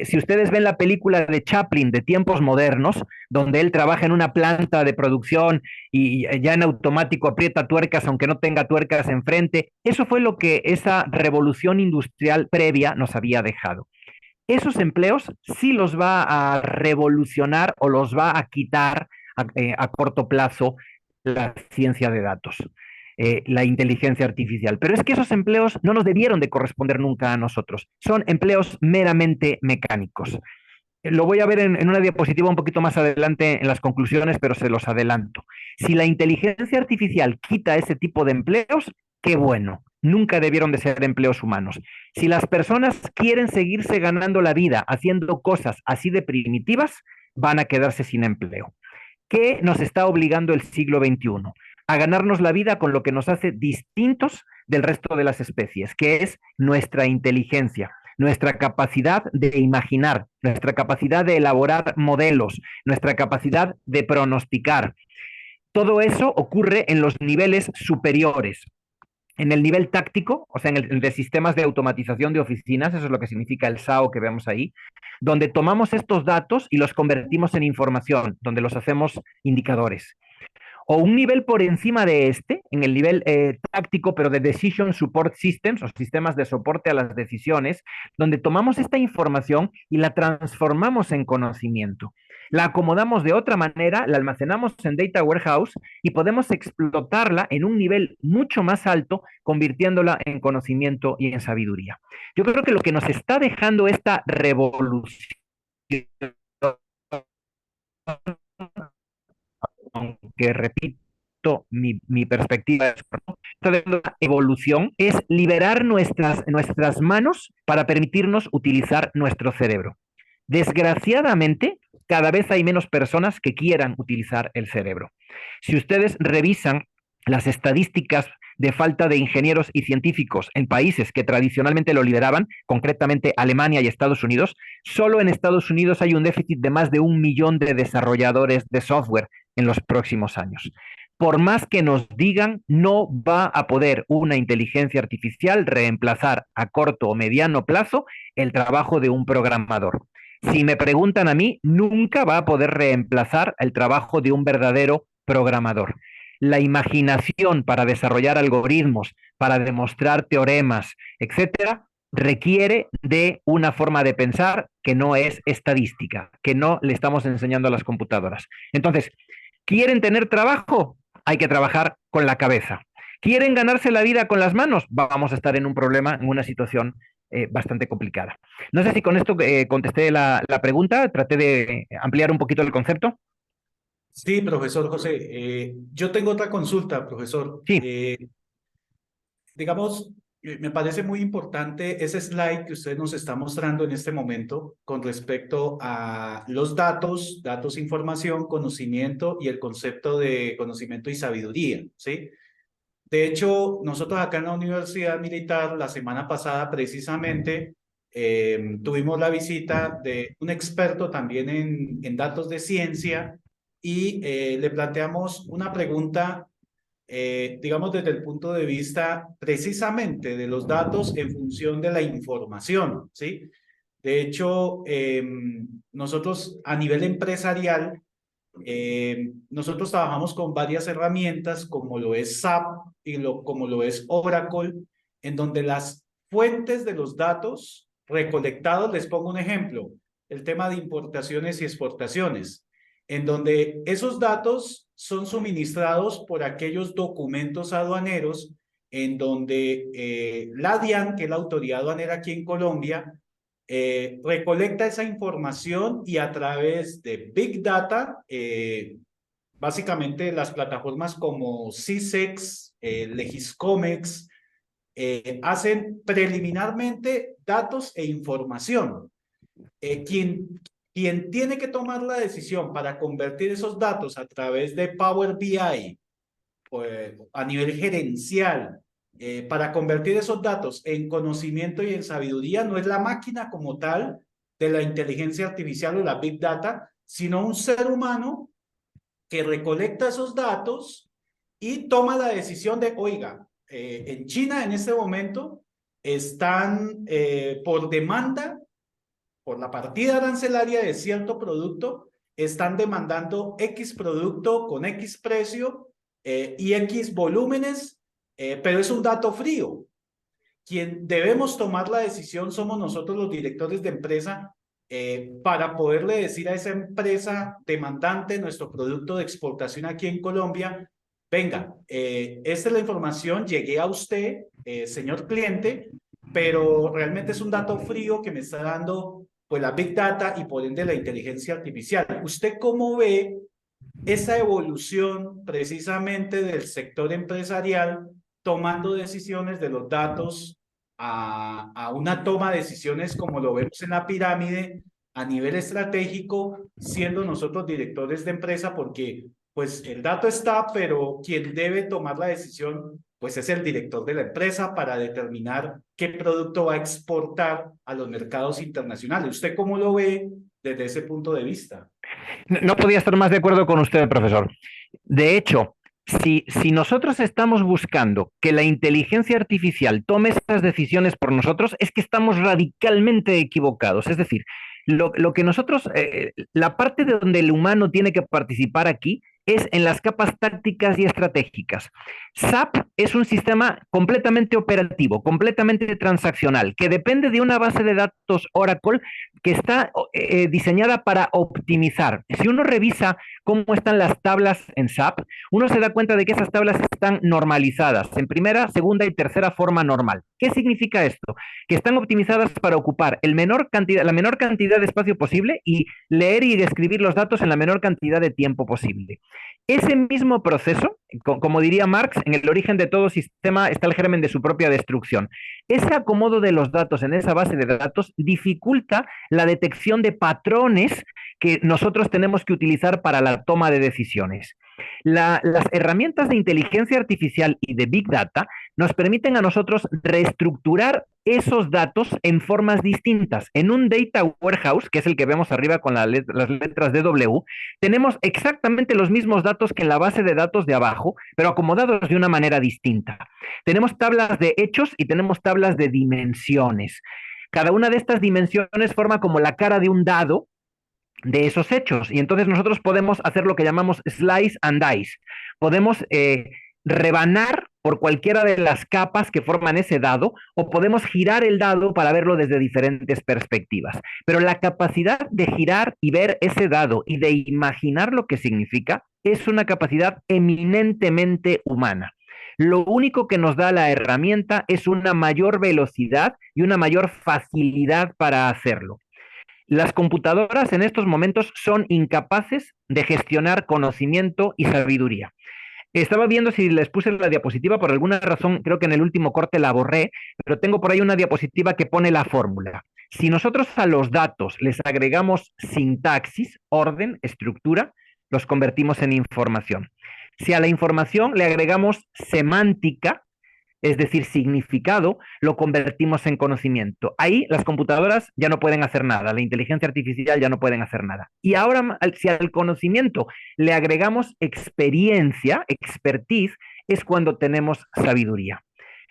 Si ustedes ven la película de Chaplin de tiempos modernos, donde él trabaja en una planta de producción y ya en automático aprieta tuercas aunque no tenga tuercas enfrente, eso fue lo que esa revolución industrial previa nos había dejado. Esos empleos sí los va a revolucionar o los va a quitar a corto plazo la ciencia de datos, la inteligencia artificial. Pero es que esos empleos no nos debieron de corresponder nunca a nosotros. Son empleos meramente mecánicos. Lo voy a ver en una diapositiva un poquito más adelante en las conclusiones, pero se los adelanto. Si la inteligencia artificial quita ese tipo de empleos, qué bueno. Nunca debieron de ser empleos humanos. Si las personas quieren seguirse ganando la vida haciendo cosas así de primitivas, van a quedarse sin empleo. ¿Qué nos está obligando el siglo XXI? A ganarnos la vida con lo que nos hace distintos del resto de las especies, que es nuestra inteligencia, nuestra capacidad de imaginar, nuestra capacidad de elaborar modelos, nuestra capacidad de pronosticar. Todo eso ocurre en los niveles superiores. En el nivel táctico, o sea, en el de sistemas de automatización de oficinas, eso es lo que significa el SAO que vemos ahí, donde tomamos estos datos y los convertimos en información, donde los hacemos indicadores. O un nivel por encima de este, en el nivel táctico, pero de Decision Support Systems, o sistemas de soporte a las decisiones, donde tomamos esta información y la transformamos en conocimiento. La acomodamos de otra manera, la almacenamos en Data Warehouse y podemos explotarla en un nivel mucho más alto, convirtiéndola en conocimiento y en sabiduría. Yo creo que lo que nos está dejando esta revolución, aunque repito, mi perspectiva es la evolución, es liberar nuestras manos para permitirnos utilizar nuestro cerebro. Desgraciadamente, cada vez hay menos personas que quieran utilizar el cerebro. Si ustedes revisan las estadísticas de falta de ingenieros y científicos en países que tradicionalmente lo lideraban, concretamente Alemania y Estados Unidos, solo en Estados Unidos hay un déficit de más de 1 millón de desarrolladores de software en los próximos años. por más que nos digan, no va a poder una inteligencia artificial reemplazar a corto o mediano plazo el trabajo de un programador. Si me preguntan a mí, nunca va a poder reemplazar el trabajo de un verdadero programador. La imaginación para desarrollar algoritmos, para demostrar teoremas, etcétera, requiere de una forma de pensar que no es estadística, que no le estamos enseñando a las computadoras. Entonces, ¿quieren tener trabajo? Hay que trabajar con la cabeza. ¿Quieren ganarse la vida con las manos? Vamos a estar en un problema, en una situación bastante complicada. No sé si con esto contesté la pregunta, traté de ampliar un poquito el concepto. Sí, profesor José. Yo tengo otra consulta, profesor. Sí. Digamos, me parece muy importante ese slide que usted nos está mostrando en este momento con respecto a los datos, información, conocimiento y el concepto de conocimiento y sabiduría, ¿sí? De hecho, nosotros acá en la Universidad Militar, la semana pasada precisamente, tuvimos la visita de un experto también en datos de ciencia y le planteamos una pregunta, digamos, desde el punto de vista precisamente de los datos en función de la información, ¿sí? De hecho, nosotros a nivel empresarial, nosotros trabajamos con varias herramientas como lo es SAP y como lo es Oracle, en donde las fuentes de los datos recolectados, les pongo un ejemplo, el tema de importaciones y exportaciones, en donde esos datos son suministrados por aquellos documentos aduaneros en donde la DIAN, que es la autoridad aduanera aquí en Colombia, recolecta esa información y a través de Big Data, básicamente las plataformas como Sysex, Legiscomex, hacen preliminarmente datos e información. Quien tiene que tomar la decisión para convertir esos datos a través de Power BI, pues, a nivel gerencial, para convertir esos datos en conocimiento y en sabiduría, no es la máquina como tal de la inteligencia artificial o la Big Data, sino un ser humano que recolecta esos datos y toma la decisión de, oiga, en China en este momento están por demanda, por la partida arancelaria de cierto producto, están demandando X producto con X precio y X volúmenes, pero es un dato frío. Quien debemos tomar la decisión somos nosotros los directores de empresa para poderle decir a esa empresa demandante nuestro producto de exportación aquí en Colombia, venga, esta es la información, llegué a usted, señor cliente, pero realmente es un dato frío que me está dando pues la Big Data y por ende la inteligencia artificial. ¿Usted cómo ve esa evolución precisamente del sector empresarial tomando decisiones de los datos a una toma de decisiones como lo vemos en la pirámide a nivel estratégico, siendo nosotros directores de empresa? Porque pues el dato está, pero quien debe tomar la decisión pues es el director de la empresa para determinar qué producto va a exportar a los mercados internacionales. ¿Usted cómo lo ve desde ese punto de vista? No podía estar más de acuerdo con usted, profesor. De hecho, si nosotros estamos buscando que la inteligencia artificial tome esas decisiones por nosotros, es que estamos radicalmente equivocados. Es decir, lo que nosotros, la parte de donde el humano tiene que participar aquí es en las capas tácticas y estratégicas. SAP es un sistema completamente operativo, completamente transaccional, que depende de una base de datos Oracle que está diseñada para optimizar. Si uno revisa cómo están las tablas en SAP, uno se da cuenta de que esas tablas están normalizadas en primera, segunda y tercera forma normal. ¿Qué significa esto? Que están optimizadas para ocupar la menor cantidad de espacio posible y leer y describir los datos en la menor cantidad de tiempo posible. Ese mismo proceso, como diría Marx, en el origen de todo sistema está el germen de su propia destrucción. Ese acomodo de los datos en esa base de datos dificulta la detección de patrones que nosotros tenemos que utilizar para la toma de decisiones. Las herramientas de inteligencia artificial y de Big Data nos permiten a nosotros reestructurar esos datos en formas distintas. En un data warehouse, que es el que vemos arriba con las letras DW, tenemos exactamente los mismos datos que en la base de datos de abajo, pero acomodados de una manera distinta. Tenemos tablas de hechos y tenemos tablas de dimensiones. Cada una de estas dimensiones forma como la cara de un dado de esos hechos. Y entonces nosotros podemos hacer lo que llamamos slice and dice. Podemos rebanar por cualquiera de las capas que forman ese dado, o podemos girar el dado para verlo desde diferentes perspectivas. Pero la capacidad de girar y ver ese dado y de imaginar lo que significa es una capacidad eminentemente humana. Lo único que nos da la herramienta es una mayor velocidad y una mayor facilidad para hacerlo. Las computadoras en estos momentos son incapaces de gestionar conocimiento y sabiduría. Estaba viendo si les puse la diapositiva, por alguna razón creo que en el último corte la borré, pero tengo por ahí una diapositiva que pone la fórmula. Si nosotros a los datos les agregamos sintaxis, orden, estructura, los convertimos en información. Si a la información le agregamos semántica, es decir, significado, lo convertimos en conocimiento. Ahí las computadoras ya no pueden hacer nada, la inteligencia artificial ya no pueden hacer nada. Y ahora, si al conocimiento le agregamos experiencia, expertise, es cuando tenemos sabiduría.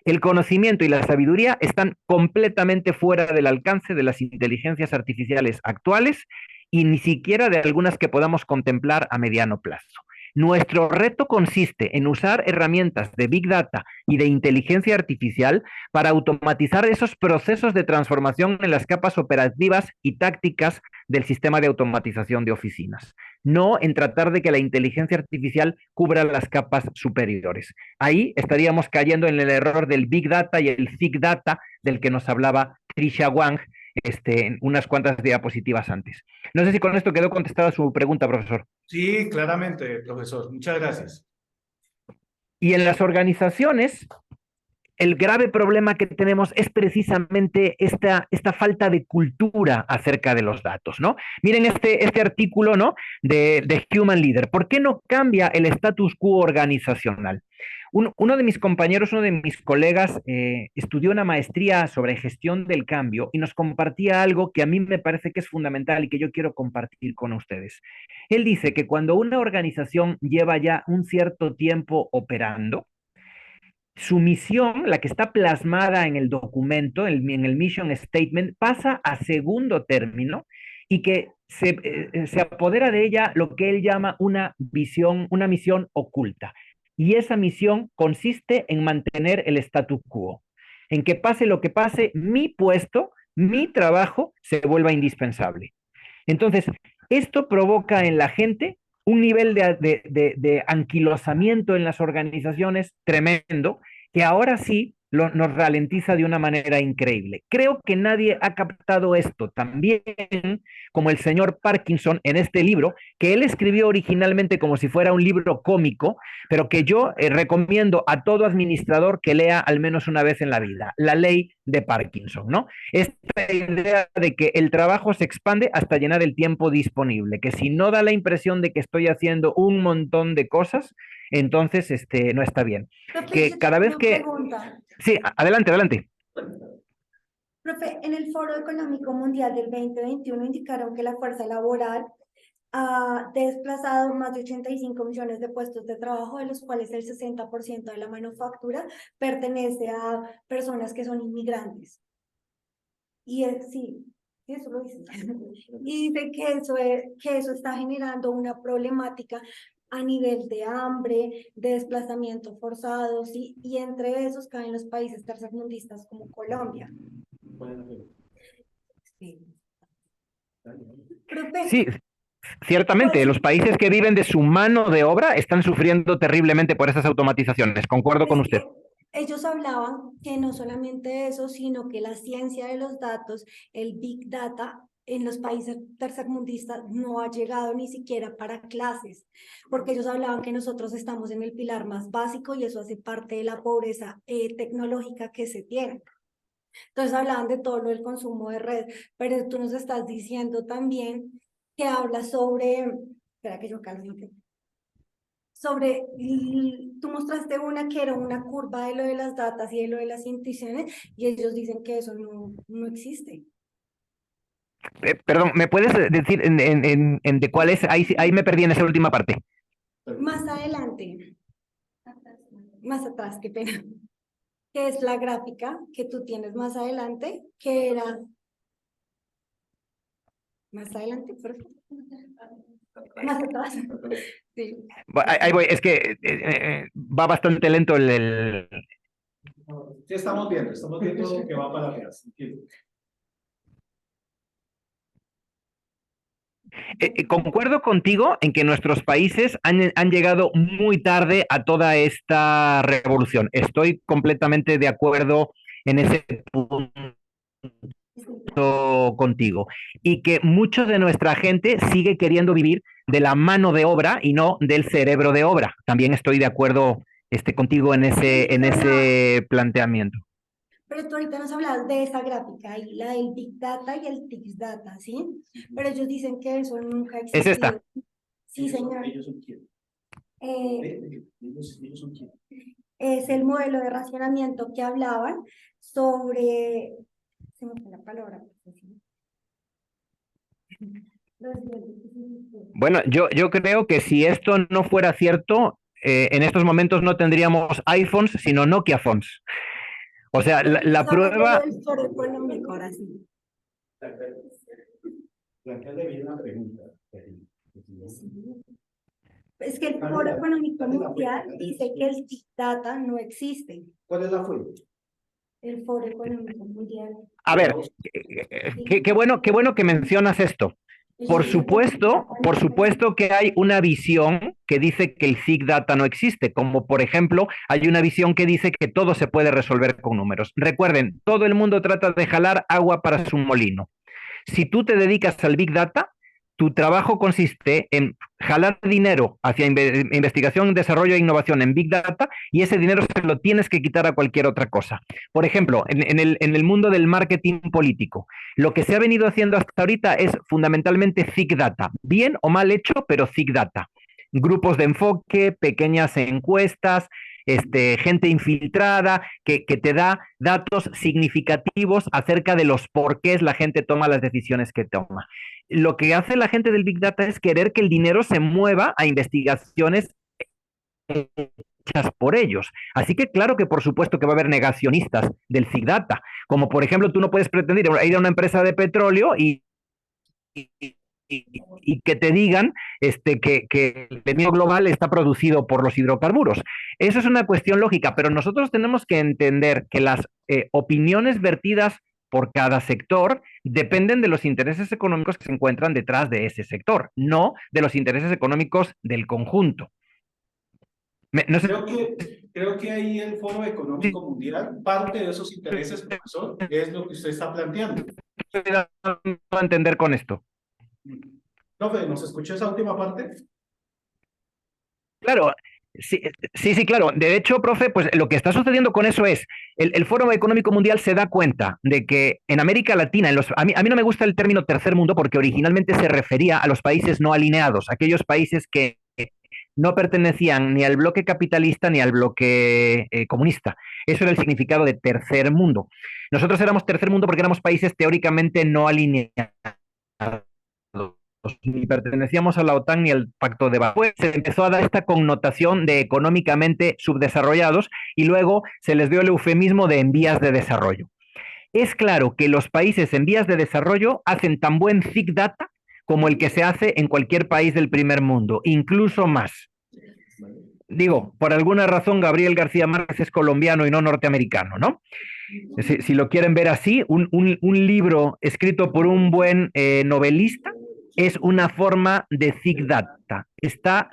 El conocimiento y la sabiduría están completamente fuera del alcance de las inteligencias artificiales actuales y ni siquiera de algunas que podamos contemplar a mediano plazo. Nuestro reto consiste en usar herramientas de Big Data y de inteligencia artificial para automatizar esos procesos de transformación en las capas operativas y tácticas del sistema de automatización de oficinas, no en tratar de que la inteligencia artificial cubra las capas superiores. Ahí estaríamos cayendo en el error del Big Data y el Thick Data del que nos hablaba Trisha Wang unas cuantas diapositivas antes. No sé si con esto quedó contestada su pregunta, profesor. Sí, claramente, profesor. Muchas gracias. Y en las organizaciones, el grave problema que tenemos es precisamente esta falta de cultura acerca de los datos, ¿no? Miren este artículo, ¿no? de Human Leader. ¿Por qué no cambia el status quo organizacional? Uno de mis compañeros, uno de mis colegas, estudió una maestría sobre gestión del cambio y nos compartía algo que a mí me parece que es fundamental y que yo quiero compartir con ustedes. Él dice que cuando una organización lleva ya un cierto tiempo operando, su misión, la que está plasmada en el documento, en el mission statement, pasa a segundo término y que se apodera de ella lo que él llama una misión oculta. Y esa misión consiste en mantener el status quo, en que pase lo que pase, mi puesto, mi trabajo se vuelva indispensable. Entonces, esto provoca en la gente un nivel de anquilosamiento en las organizaciones tremendo, que ahora sí nos ralentiza de una manera increíble. Creo que nadie ha captado esto también como el señor Parkinson en este libro, que él escribió originalmente como si fuera un libro cómico, pero que yo recomiendo a todo administrador que lea al menos una vez en la vida, La Ley de Parkinson, ¿no? Esta idea de que el trabajo se expande hasta llenar el tiempo disponible, que si no da la impresión de que estoy haciendo un montón de cosas, entonces no está bien. Profe, Que cada vez que... Pregunta. Sí, adelante, adelante. Profe, en el Foro Económico Mundial del 2021 indicaron que la fuerza laboral ha desplazado más de 85 millones de puestos de trabajo, de los cuales el 60% de la manufactura pertenece a personas que son inmigrantes. Y sí, eso lo dice. Y dice que eso está generando una problemática a nivel de hambre, de desplazamiento forzado, ¿sí? Y entre esos caen los países tercermundistas como Colombia. Sí. Sí, ciertamente, los países que viven de su mano de obra están sufriendo terriblemente por esas automatizaciones. Concuerdo con usted. Ellos hablaban que no solamente eso, sino que la ciencia de los datos, el Big Data, en los países tercermundistas no ha llegado ni siquiera para clases, porque ellos hablaban que nosotros estamos en el pilar más básico y eso hace parte de la pobreza tecnológica que se tiene. Entonces hablaban de todo lo del consumo de red, pero tú nos estás diciendo también que habla sobre, espera que yo calme, sobre, tú mostraste una que era una curva de lo de las datas y de lo de las intuiciones, y ellos dicen que eso no existe. Perdón, ¿me puedes decir de cuál es? Ahí me perdí en esa última parte. Más adelante, más atrás, qué pena, que es la gráfica que tú tienes más adelante, que era más adelante, por favor. Más atrás. Sí. Ahí voy, es que va bastante lento Sí, estamos viendo que va para atrás. Concuerdo contigo en que nuestros países han llegado muy tarde a toda esta revolución. Estoy completamente de acuerdo en ese punto contigo. Y que mucho de nuestra gente sigue queriendo vivir de la mano de obra y no del cerebro de obra. También estoy de acuerdo contigo en ese planteamiento. Pero tú ahorita nos hablabas de esa gráfica, y la del Big Data y el Tix Data, ¿sí? Pero ellos dicen que eso nunca ha existido. Es esta. Sí, señor. Ellos son quién. Ellos son quién. Es el modelo de racionamiento que hablaban sobre... Se me fue la palabra. Bueno, yo creo que si esto no fuera cierto, en estos momentos no tendríamos iPhones, sino Nokia Phones. O sea, la prueba... El foro económico, ahora sí. Plantearle bien la pregunta. Es que el foro económico mundial dice que el Big Data no existe. ¿Cuál es la fuente? El foro económico mundial. A ver, qué bueno que mencionas esto. Por supuesto que hay una visión que dice que el Big Data no existe, como por ejemplo hay una visión que dice que todo se puede resolver con números. Recuerden, todo el mundo trata de jalar agua para su molino. Si tú te dedicas al Big Data, tu trabajo consiste en jalar dinero hacia investigación, desarrollo e innovación en Big Data, y ese dinero se lo tienes que quitar a cualquier otra cosa. Por ejemplo, en el mundo del marketing político, lo que se ha venido haciendo hasta ahorita es fundamentalmente Big Data, bien o mal hecho, pero Big Data. Grupos de enfoque, pequeñas encuestas, gente infiltrada que te da datos significativos acerca de los porqués la gente toma las decisiones que toma. Lo que hace la gente del Big Data es querer que el dinero se mueva a investigaciones hechas por ellos. Así que claro que por supuesto que va a haber negacionistas del Big Data, como por ejemplo tú no puedes pretender ir a una empresa de petróleo y que te digan que el veneno global está producido por los hidrocarburos. Eso es una cuestión lógica, pero nosotros tenemos que entender que las opiniones vertidas por cada sector dependen de los intereses económicos que se encuentran detrás de ese sector, no de los intereses económicos del conjunto. No sé. Creo que ahí el Foro Económico Mundial, parte de esos intereses, profesor, es lo que usted está planteando. ¿Qué estoy dando a entender con esto? Profe, ¿nos escuchó esa última parte? Claro, sí, claro. De hecho, profe, pues lo que está sucediendo con eso es, el Foro Económico Mundial se da cuenta de que en América Latina, a mí no me gusta el término tercer mundo porque originalmente se refería a los países no alineados, aquellos países que no pertenecían ni al bloque capitalista ni al bloque comunista. Eso era el significado de tercer mundo. Nosotros éramos tercer mundo porque éramos países teóricamente no alineados, ni pertenecíamos a la OTAN ni al Pacto de Varsovia. Se empezó a dar esta connotación de económicamente subdesarrollados y luego se les dio el eufemismo de en vías de desarrollo. Es claro que los países en vías de desarrollo hacen tan buen Big Data como el que se hace en cualquier país del primer mundo, incluso más. Digo, por alguna razón Gabriel García Márquez es colombiano y no norteamericano, ¿no? Si lo quieren ver así, un libro escrito por un buen novelista es una forma de Big Data. Está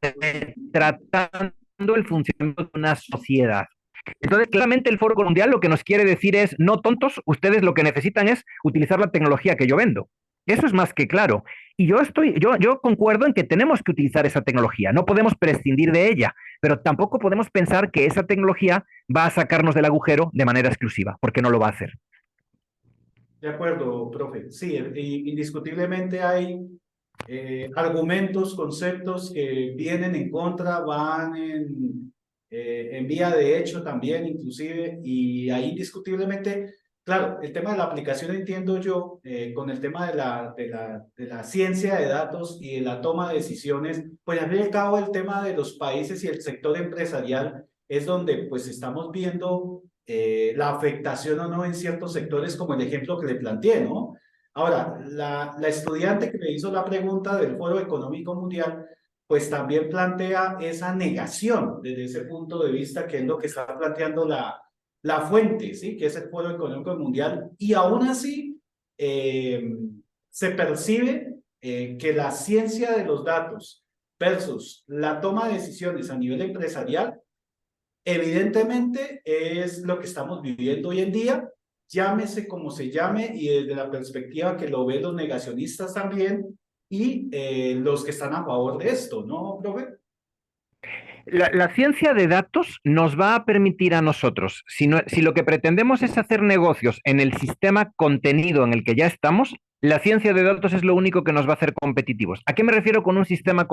retratando el funcionamiento de una sociedad. Entonces, claramente el Foro Mundial lo que nos quiere decir es, no tontos, ustedes lo que necesitan es utilizar la tecnología que yo vendo. Eso es más que claro. Y yo concuerdo en que tenemos que utilizar esa tecnología. No podemos prescindir de ella, pero tampoco podemos pensar que esa tecnología va a sacarnos del agujero de manera exclusiva, porque no lo va a hacer. De acuerdo, profe. Sí, indiscutiblemente hay argumentos, conceptos que vienen en contra, van en vía de hecho también, inclusive, y ahí indiscutiblemente, claro, el tema de la aplicación entiendo yo, con el tema de la ciencia de datos y de la toma de decisiones, pues al fin y al cabo el tema de los países y el sector empresarial es donde pues estamos viendo la afectación o no en ciertos sectores, como el ejemplo que le planteé, ¿no? Ahora, la estudiante que me hizo la pregunta del Foro Económico Mundial, pues también plantea esa negación desde ese punto de vista, que es lo que está planteando la fuente, ¿sí? Que es el Foro Económico Mundial, y aún así se percibe que la ciencia de los datos versus la toma de decisiones a nivel empresarial, evidentemente es lo que estamos viviendo hoy en día, llámese como se llame, y desde la perspectiva que lo ven los negacionistas también, y los que están a favor de esto, ¿no, profe? La ciencia de datos nos va a permitir a nosotros, si lo que pretendemos es hacer negocios en el sistema contenido en el que ya estamos, la ciencia de datos es lo único que nos va a hacer competitivos. ¿A qué me refiero con un sistema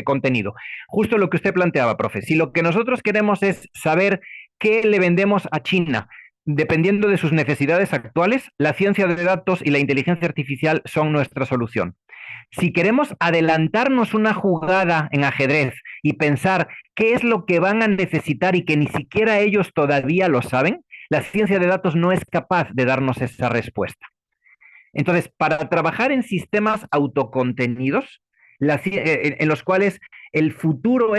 contenido? Justo lo que usted planteaba, profe. Si lo que nosotros queremos es saber qué le vendemos a China, dependiendo de sus necesidades actuales, la ciencia de datos y la inteligencia artificial son nuestra solución. Si queremos adelantarnos una jugada en ajedrez y pensar qué es lo que van a necesitar y que ni siquiera ellos todavía lo saben, la ciencia de datos no es capaz de darnos esa respuesta. Entonces, para trabajar en sistemas autocontenidos, en los cuales el futuro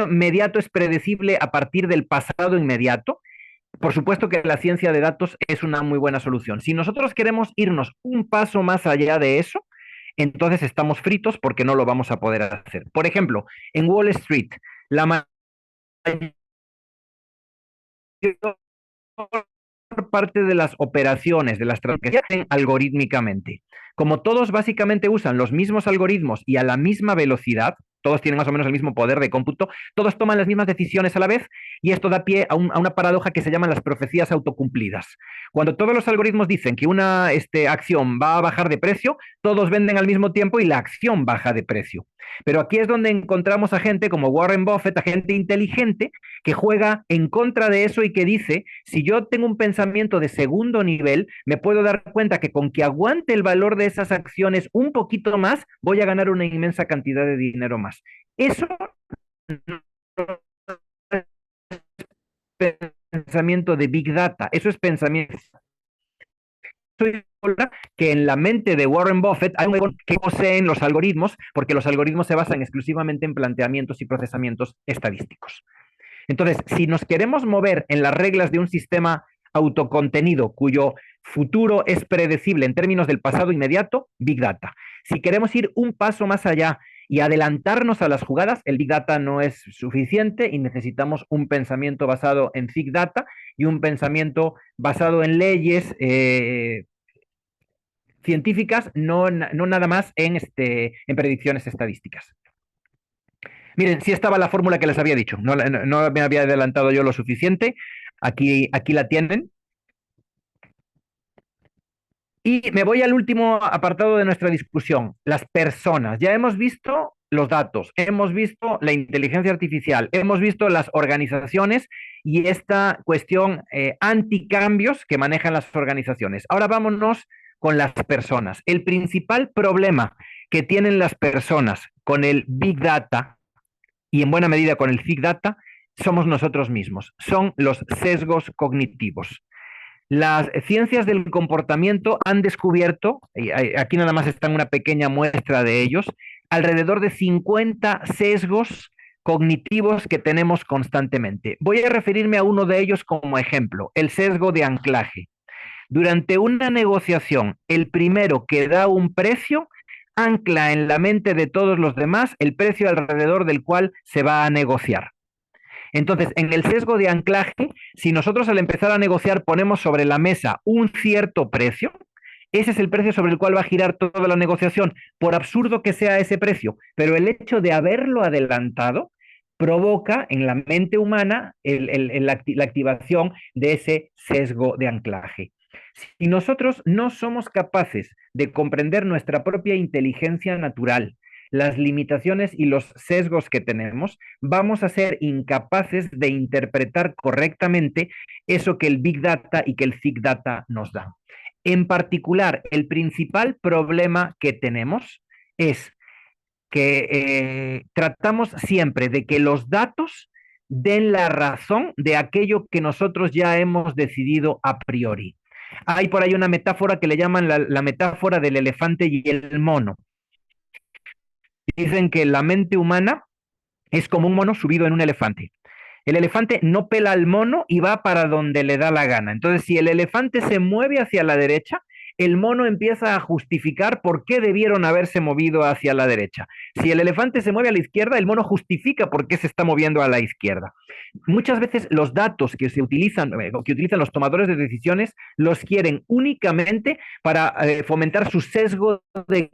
inmediato es predecible a partir del pasado inmediato, por supuesto que la ciencia de datos es una muy buena solución. Si nosotros queremos irnos un paso más allá de eso, entonces estamos fritos porque no lo vamos a poder hacer. Por ejemplo, en Wall Street, la mayor parte de las operaciones, de las transacciones, se hacen algorítmicamente. Como todos básicamente usan los mismos algoritmos y a la misma velocidad, todos tienen más o menos el mismo poder de cómputo, todos toman las mismas decisiones a la vez, y esto da pie a una paradoja que se llaman las profecías autocumplidas. Cuando todos los algoritmos dicen que una acción va a bajar de precio, todos venden al mismo tiempo y la acción baja de precio. Pero aquí es donde encontramos a gente como Warren Buffett, a gente inteligente, que juega en contra de eso y que dice, si yo tengo un pensamiento de segundo nivel, me puedo dar cuenta que con que aguante el valor de esas acciones un poquito más, voy a ganar una inmensa cantidad de dinero más. Eso no es pensamiento de Big Data, eso es pensamiento que en la mente de Warren Buffett hay un que poseen los algoritmos, porque los algoritmos se basan exclusivamente en planteamientos y procesamientos estadísticos. Entonces, si nos queremos mover en las reglas de un sistema autocontenido cuyo futuro es predecible en términos del pasado inmediato, Big Data. Si queremos ir un paso más allá y adelantarnos a las jugadas, el Big Data no es suficiente y necesitamos un pensamiento basado en Big Data y un pensamiento basado en leyes científicas, no nada más en predicciones estadísticas. Miren, sí estaba la fórmula que les había dicho, no me había adelantado yo lo suficiente, aquí la tienen. Y me voy al último apartado de nuestra discusión, las personas. Ya hemos visto los datos, hemos visto la inteligencia artificial, hemos visto las organizaciones y esta cuestión anticambios que manejan las organizaciones. Ahora vámonos con las personas. El principal problema que tienen las personas con el Big Data y en buena medida con el Big Data somos nosotros mismos, son los sesgos cognitivos. Las ciencias del comportamiento han descubierto, aquí nada más está una pequeña muestra de ellos, alrededor de 50 sesgos cognitivos que tenemos constantemente. Voy a referirme a uno de ellos como ejemplo, el sesgo de anclaje. Durante una negociación, el primero que da un precio ancla en la mente de todos los demás el precio alrededor del cual se va a negociar. Entonces, en el sesgo de anclaje, si nosotros al empezar a negociar ponemos sobre la mesa un cierto precio, ese es el precio sobre el cual va a girar toda la negociación, por absurdo que sea ese precio, pero el hecho de haberlo adelantado provoca en la mente humana la activación de ese sesgo de anclaje. Si nosotros no somos capaces de comprender nuestra propia inteligencia natural, las limitaciones y los sesgos que tenemos, vamos a ser incapaces de interpretar correctamente eso que el Big Data y que el Thick Data nos da. En particular, el principal problema que tenemos es que tratamos siempre de que los datos den la razón de aquello que nosotros ya hemos decidido a priori. Hay por ahí una metáfora que le llaman la metáfora del elefante y el mono. Dicen que la mente humana es como un mono subido en un elefante. El elefante no pela al mono y va para donde le da la gana. Entonces, si el elefante se mueve hacia la derecha, el mono empieza a justificar por qué debieron haberse movido hacia la derecha. Si el elefante se mueve a la izquierda, el mono justifica por qué se está moviendo a la izquierda. Muchas veces los datos que utilizan los tomadores de decisiones los quieren únicamente para fomentar su sesgo de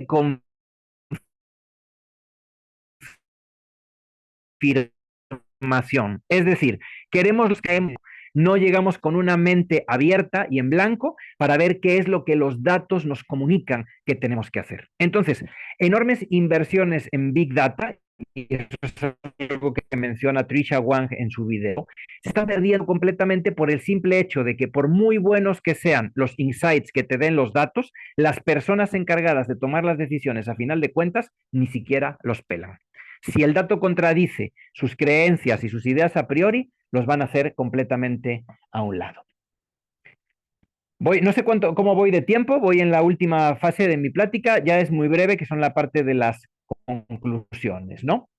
confirmación. Es decir, queremos que no llegamos con una mente abierta y en blanco para ver qué es lo que los datos nos comunican que tenemos que hacer. Entonces, enormes inversiones en Big Data, y eso es algo que menciona Trisha Wang en su video, se están perdiendo completamente por el simple hecho de que por muy buenos que sean los insights que te den los datos, las personas encargadas de tomar las decisiones a final de cuentas ni siquiera los pelan. Si el dato contradice sus creencias y sus ideas a priori, los van a hacer completamente a un lado. No sé cómo voy de tiempo, voy en la última fase de mi plática, ya es muy breve, que son la parte de las conclusiones, ¿no?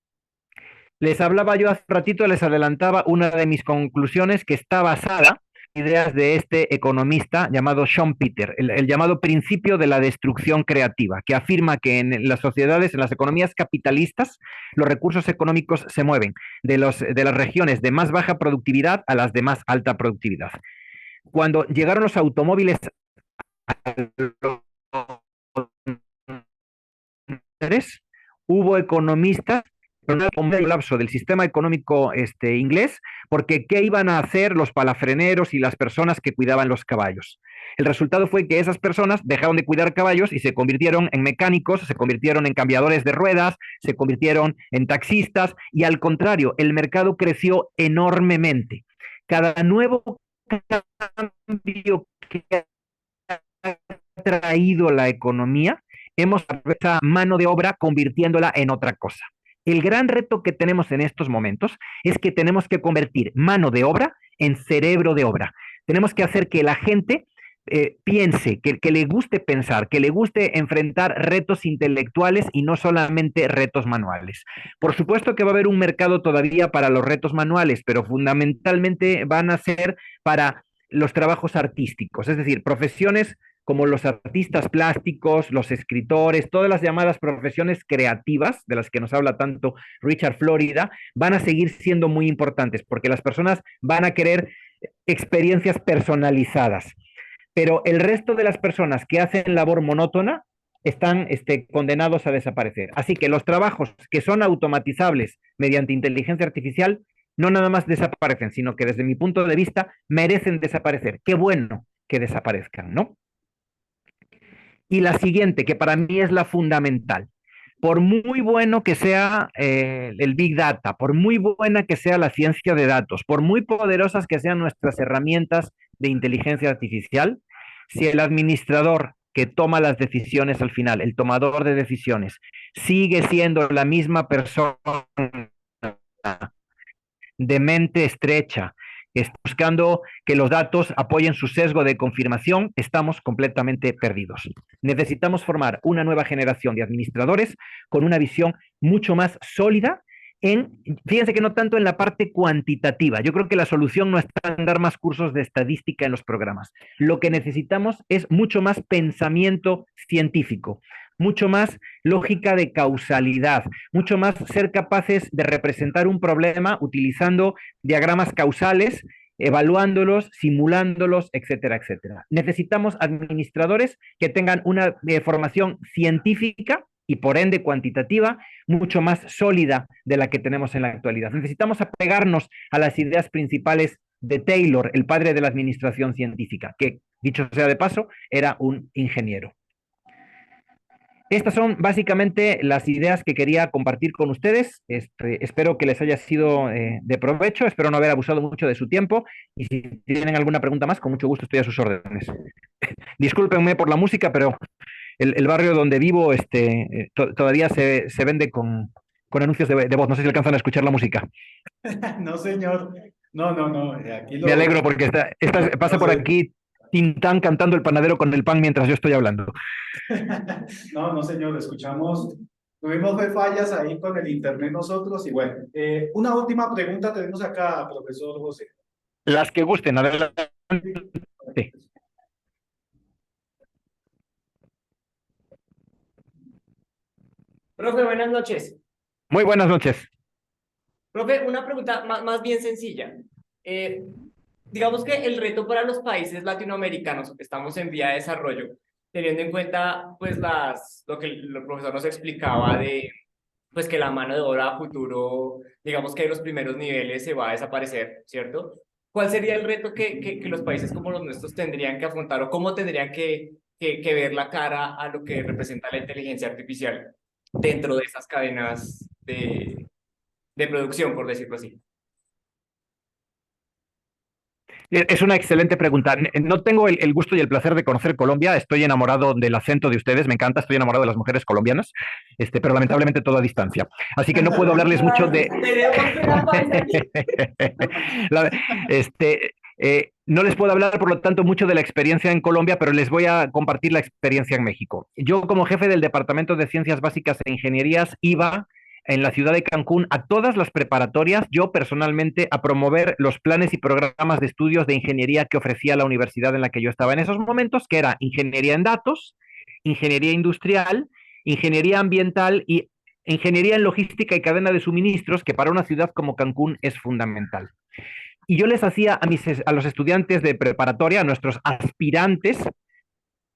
Les hablaba yo hace un ratito, les adelantaba una de mis conclusiones que está basada en ideas de este economista llamado Schumpeter, el llamado principio de la destrucción creativa, que afirma que en las sociedades, en las economías capitalistas, los recursos económicos se mueven de las regiones de más baja productividad a las de más alta productividad. Cuando llegaron los automóviles hubo economistas un colapso del sistema económico inglés, porque ¿qué iban a hacer los palafreneros y las personas que cuidaban los caballos? El resultado fue que esas personas dejaron de cuidar caballos y se convirtieron en mecánicos, se convirtieron en cambiadores de ruedas, se convirtieron en taxistas, y al contrario, el mercado creció enormemente. Cada nuevo cambio que ha traído la economía, hemos esa mano de obra convirtiéndola en otra cosa. El gran reto que tenemos en estos momentos es que tenemos que convertir mano de obra en cerebro de obra. Tenemos que hacer que la gente piense, que le guste pensar, que le guste enfrentar retos intelectuales y no solamente retos manuales. Por supuesto que va a haber un mercado todavía para los retos manuales, pero fundamentalmente van a ser para los trabajos artísticos, es decir, profesiones como los artistas plásticos, los escritores, todas las llamadas profesiones creativas, de las que nos habla tanto Richard Florida, van a seguir siendo muy importantes, porque las personas van a querer experiencias personalizadas. Pero el resto de las personas que hacen labor monótona están condenados a desaparecer. Así que los trabajos que son automatizables mediante inteligencia artificial no nada más desaparecen, sino que desde mi punto de vista merecen desaparecer. Qué bueno que desaparezcan, ¿no? Y la siguiente, que para mí es la fundamental. Por muy bueno que sea el Big Data, por muy buena que sea la ciencia de datos, por muy poderosas que sean nuestras herramientas de inteligencia artificial, si el administrador que toma las decisiones al final, el tomador de decisiones, sigue siendo la misma persona de mente estrecha, buscando que los datos apoyen su sesgo de confirmación, estamos completamente perdidos. Necesitamos formar una nueva generación de administradores con una visión mucho más sólida fíjense que no tanto en la parte cuantitativa. Yo creo que la solución no está en dar más cursos de estadística en los programas. Lo que necesitamos es mucho más pensamiento científico, mucho más lógica de causalidad, mucho más ser capaces de representar un problema utilizando diagramas causales, evaluándolos, simulándolos, etcétera, etcétera. Necesitamos administradores que tengan una formación científica y por ende cuantitativa mucho más sólida de la que tenemos en la actualidad. Necesitamos apegarnos a las ideas principales de Taylor, el padre de la administración científica, que, dicho sea de paso, era un ingeniero. Estas son básicamente las ideas que quería compartir con ustedes. Espero que les haya sido de provecho, espero no haber abusado mucho de su tiempo y si tienen alguna pregunta más, con mucho gusto estoy a sus órdenes. Discúlpenme por la música, pero el barrio donde vivo todavía se vende con anuncios de voz. No sé si alcanzan a escuchar la música. No, señor. No. Aquí Me alegro porque pasa no por sé. aquí Tintán cantando El panadero con el pan mientras yo estoy hablando. No, señor, tuvimos fallas ahí con el internet nosotros y bueno, una última pregunta tenemos acá, profesor José. Las que gusten, adelante. Profe, buenas noches. Muy buenas noches. Profe, una pregunta más bien sencilla. Digamos que el reto para los países latinoamericanos, estamos en vía de desarrollo, teniendo en cuenta pues lo que el profesor nos explicaba de pues que la mano de obra a futuro, digamos que en los primeros niveles se va a desaparecer, ¿cierto? ¿Cuál sería el reto que los países como los nuestros tendrían que afrontar o cómo tendrían que ver la cara a lo que representa la inteligencia artificial dentro de esas cadenas de producción, por decirlo así? Es una excelente pregunta. No tengo el gusto y el placer de conocer Colombia. Estoy enamorado del acento de ustedes. Me encanta. Estoy enamorado de las mujeres colombianas, pero lamentablemente todo a distancia. Así que no puedo hablarles mucho de... no les puedo hablar, por lo tanto, mucho de la experiencia en Colombia, pero les voy a compartir la experiencia en México. Yo, como jefe del Departamento de Ciencias Básicas e Ingenierías, iba en la ciudad de Cancún a todas las preparatorias, yo personalmente, a promover los planes y programas de estudios de ingeniería que ofrecía la universidad en la que yo estaba en esos momentos, que era ingeniería en datos, ingeniería industrial, ingeniería ambiental y ingeniería en logística y cadena de suministros, que para una ciudad como Cancún es fundamental. Y yo les hacía a los estudiantes de preparatoria, a nuestros aspirantes,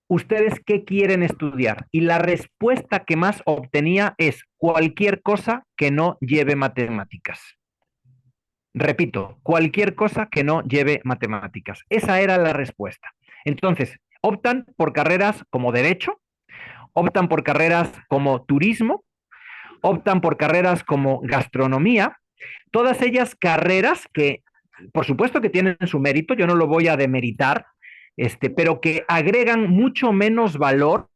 ¿ustedes qué quieren estudiar? Y la respuesta que más obtenía es cualquier cosa que no lleve matemáticas. Repito, cualquier cosa que no lleve matemáticas. Esa era la respuesta. Entonces, optan por carreras como derecho, optan por carreras como turismo, optan por carreras como gastronomía, todas ellas carreras que, por supuesto que tienen su mérito, yo no lo voy a demeritar, pero que agregan mucho menos valor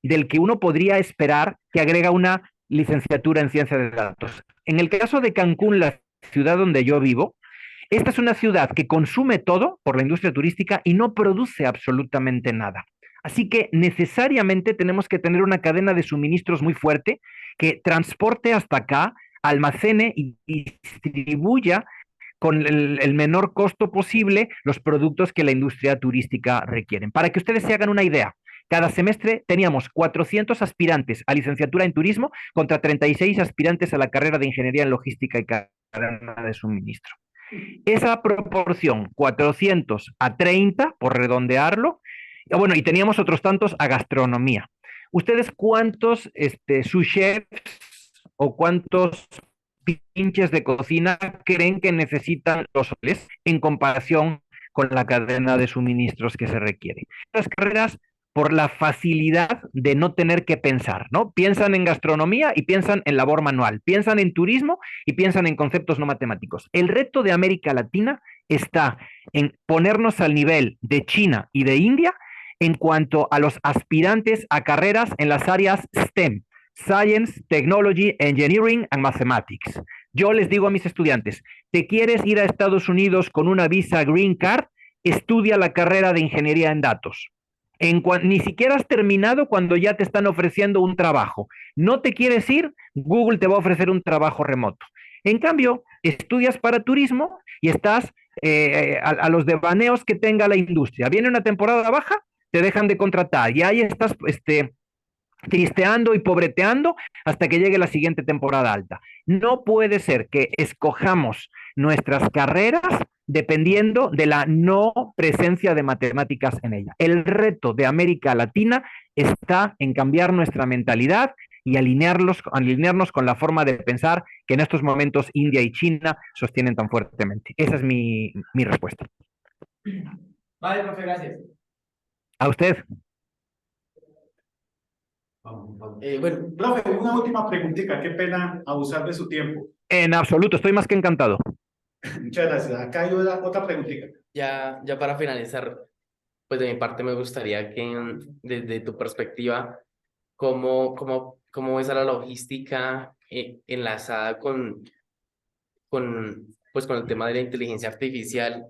del que uno podría esperar que agrega una licenciatura en ciencia de datos. En el caso de Cancún, la ciudad donde yo vivo, esta es una ciudad que consume todo por la industria turística y no produce absolutamente nada. Así que necesariamente tenemos que tener una cadena de suministros muy fuerte que transporte hasta acá, almacene y distribuya con el menor costo posible los productos que la industria turística requieren. Para que ustedes se hagan una idea, cada semestre teníamos 400 aspirantes a licenciatura en turismo contra 36 aspirantes a la carrera de ingeniería en logística y cadena de suministro. Esa proporción, 400 a 30, por redondearlo, bueno, y teníamos otros tantos a gastronomía. ¿Ustedes cuántos sous chefs o cuántos pinches de cocina creen que necesitan los hoteles en comparación con la cadena de suministros que se requiere? Las carreras, por la facilidad de no tener que pensar, ¿no? Piensan en gastronomía y piensan en labor manual, piensan en turismo y piensan en conceptos no matemáticos. El reto de América Latina está en ponernos al nivel de China y de India en cuanto a los aspirantes a carreras en las áreas STEM, Science, Technology, Engineering and Mathematics. Yo les digo a mis estudiantes, ¿te quieres ir a Estados Unidos con una visa Green Card? Estudia la carrera de Ingeniería en Datos. Ni siquiera has terminado cuando ya te están ofreciendo un trabajo. ¿No te quieres ir? Google te va a ofrecer un trabajo remoto. En cambio, estudias para turismo y estás a los devaneos que tenga la industria. Viene una temporada baja, te dejan de contratar y ahí estás tristeando y pobreteando hasta que llegue la siguiente temporada alta. No puede ser que escojamos nuestras carreras dependiendo de la no presencia de matemáticas en ella. El reto de América Latina está en cambiar nuestra mentalidad y alinearnos con la forma de pensar que en estos momentos India y China sostienen tan fuertemente. Esa es mi respuesta. Vale, profe, gracias. A usted. Bueno, profe, una última preguntita, qué pena abusar de su tiempo. En absoluto, estoy más que encantado. Muchas gracias. Acá hay otra preguntita. Ya para finalizar, pues de mi parte me gustaría que desde tu perspectiva, ¿cómo ves a la logística enlazada pues con el tema de la inteligencia artificial?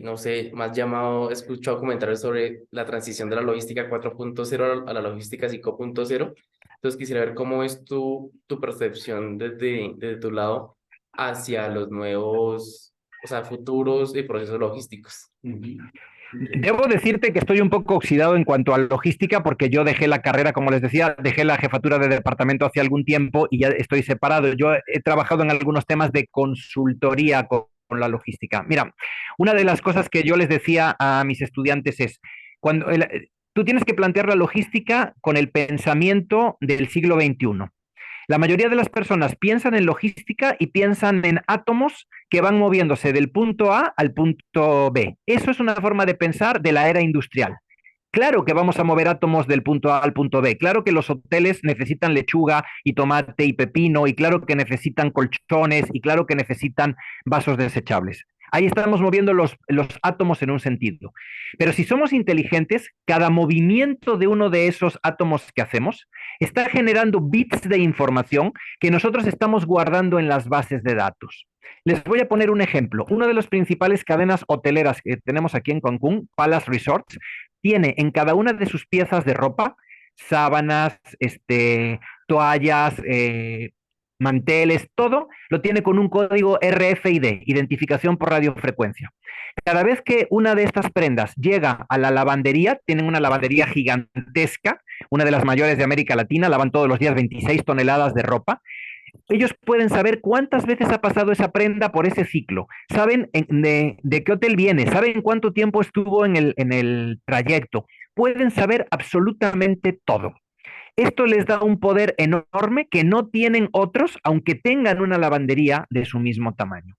No sé, más llamado, he escuchado comentarios sobre la transición de la logística 4.0 a la logística 5.0. Entonces quisiera ver cómo es tu percepción desde tu lado hacia los nuevos, o sea, futuros y procesos logísticos. Debo decirte que estoy un poco oxidado en cuanto a logística porque yo dejé la carrera, como les decía, dejé la jefatura de departamento hace algún tiempo y ya estoy separado. Yo he trabajado en algunos temas de consultoría con la logística. Mira, una de las cosas que yo les decía a mis estudiantes es, tú tienes que plantear la logística con el pensamiento del siglo XXI. La mayoría de las personas piensan en logística y piensan en átomos que van moviéndose del punto A al punto B. Eso es una forma de pensar de la era industrial. Claro que vamos a mover átomos del punto A al punto B. Claro que los hoteles necesitan lechuga y tomate y pepino, y claro que necesitan colchones, y claro que necesitan vasos desechables. Ahí estamos moviendo los átomos en un sentido. Pero si somos inteligentes, cada movimiento de uno de esos átomos que hacemos está generando bits de información que nosotros estamos guardando en las bases de datos. Les voy a poner un ejemplo. Una de las principales cadenas hoteleras que tenemos aquí en Cancún, Palace Resorts, tiene en cada una de sus piezas de ropa sábanas, toallas, manteles, todo lo tiene con un código RFID, identificación por radiofrecuencia. Cada vez que una de estas prendas llega a la lavandería, tienen una lavandería gigantesca, una de las mayores de América Latina, lavan todos los días 26 toneladas de ropa. Ellos pueden saber cuántas veces ha pasado esa prenda por ese ciclo, saben de qué hotel viene, saben cuánto tiempo estuvo en el trayecto, pueden saber absolutamente todo. Esto les da un poder enorme que no tienen otros, aunque tengan una lavandería de su mismo tamaño.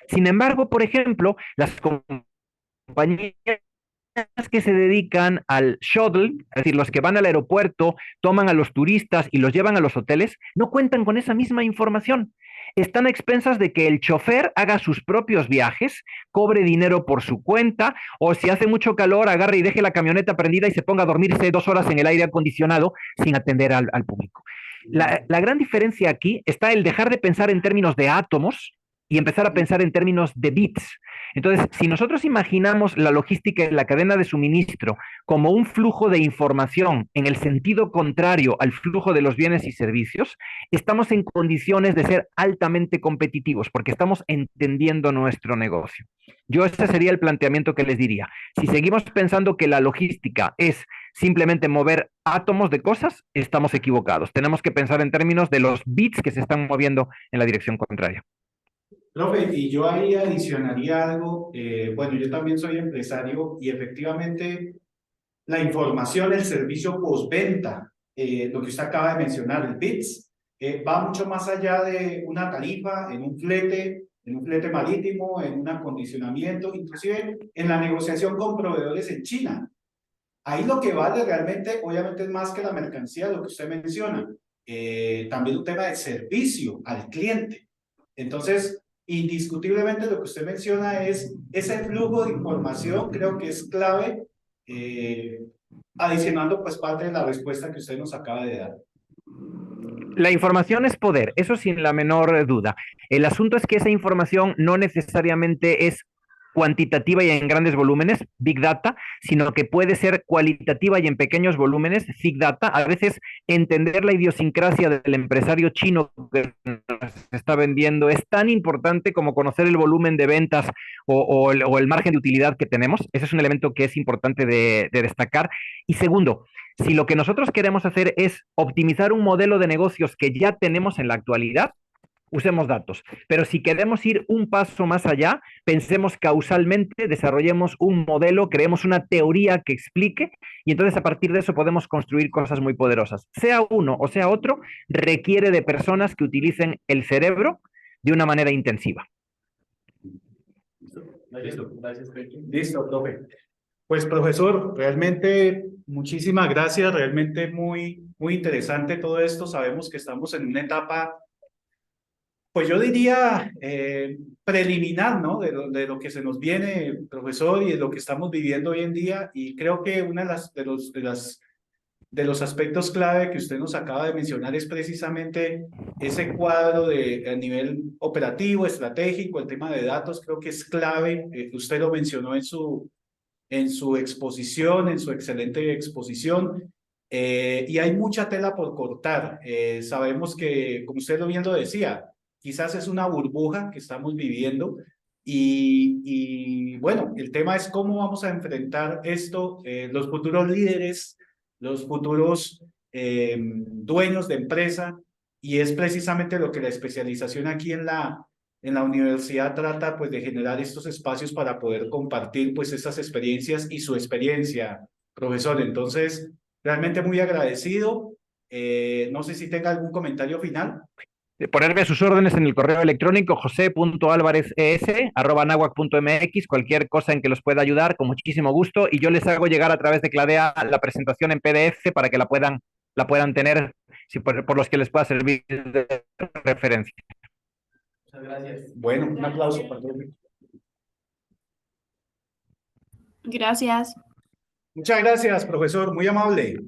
Sin embargo, por ejemplo, las compañías que se dedican al shuttle, es decir, los que van al aeropuerto, toman a los turistas y los llevan a los hoteles, no cuentan con esa misma información. Están a expensas de que el chofer haga sus propios viajes, cobre dinero por su cuenta, o si hace mucho calor, agarre y deje la camioneta prendida y se ponga a dormirse 2 horas en el aire acondicionado sin atender al público. La gran diferencia aquí está el dejar de pensar en términos de átomos y empezar a pensar en términos de bits. Entonces, si nosotros imaginamos la logística en la cadena de suministro como un flujo de información en el sentido contrario al flujo de los bienes y servicios, estamos en condiciones de ser altamente competitivos porque estamos entendiendo nuestro negocio. Yo ese sería el planteamiento que les diría. Si seguimos pensando que la logística es simplemente mover átomos de cosas, estamos equivocados. Tenemos que pensar en términos de los bits que se están moviendo en la dirección contraria. Profe, y yo ahí adicionaría algo. Bueno, yo también soy empresario y efectivamente la información, el servicio postventa, lo que usted acaba de mencionar, el BITS, va mucho más allá de una tarifa, en un flete marítimo, en un acondicionamiento, inclusive en la negociación con proveedores en China. Ahí lo que vale realmente, obviamente, es más que la mercancía, lo que usted menciona. También un tema de servicio al cliente. Entonces, indiscutiblemente lo que usted menciona es ese flujo de información, creo que es clave, adicionando pues parte de la respuesta que usted nos acaba de dar. La información es poder, eso sin la menor duda. El asunto es que esa información no necesariamente es cuantitativa y en grandes volúmenes, Big Data, sino que puede ser cualitativa y en pequeños volúmenes, Big Data. A veces entender la idiosincrasia del empresario chino que nos está vendiendo es tan importante como conocer el volumen de ventas o el margen de utilidad que tenemos. Ese es un elemento que es importante de destacar. Y segundo, si lo que nosotros queremos hacer es optimizar un modelo de negocios que ya tenemos en la actualidad, usemos datos. Pero si queremos ir un paso más allá, pensemos causalmente, desarrollemos un modelo, creemos una teoría que explique y entonces a partir de eso podemos construir cosas muy poderosas. Sea uno o sea otro, requiere de personas que utilicen el cerebro de una manera intensiva. Listo, profe. Pues profesor, realmente muchísimas gracias, realmente muy interesante todo esto. Sabemos que estamos en una etapa, pues yo diría preliminar, ¿no? De lo que se nos viene, profesor, y de lo que estamos viviendo hoy en día. Y creo que una de los aspectos clave que usted nos acaba de mencionar es precisamente ese cuadro a nivel operativo, estratégico, el tema de datos, creo que es clave. Usted lo mencionó en su exposición, en su excelente exposición, y hay mucha tela por cortar. Sabemos que, como usted lo bien lo decía, quizás es una burbuja que estamos viviendo y bueno, el tema es cómo vamos a enfrentar esto, los futuros líderes, los futuros dueños de empresa, y es precisamente lo que la especialización aquí en la universidad trata, pues, de generar estos espacios para poder compartir, pues, estas experiencias y su experiencia, profesor. Entonces, realmente muy agradecido. No sé si tenga algún comentario final. Ponerme a sus órdenes en el correo electrónico jose.alvarez.es@nahuac.mx, cualquier cosa en que los pueda ayudar, con muchísimo gusto, y yo les hago llegar a través de Cladea la presentación en PDF para que la puedan tener, si por los que les pueda servir de referencia. Muchas gracias. Bueno, un aplauso para todos. Gracias. Muchas gracias, profesor, muy amable.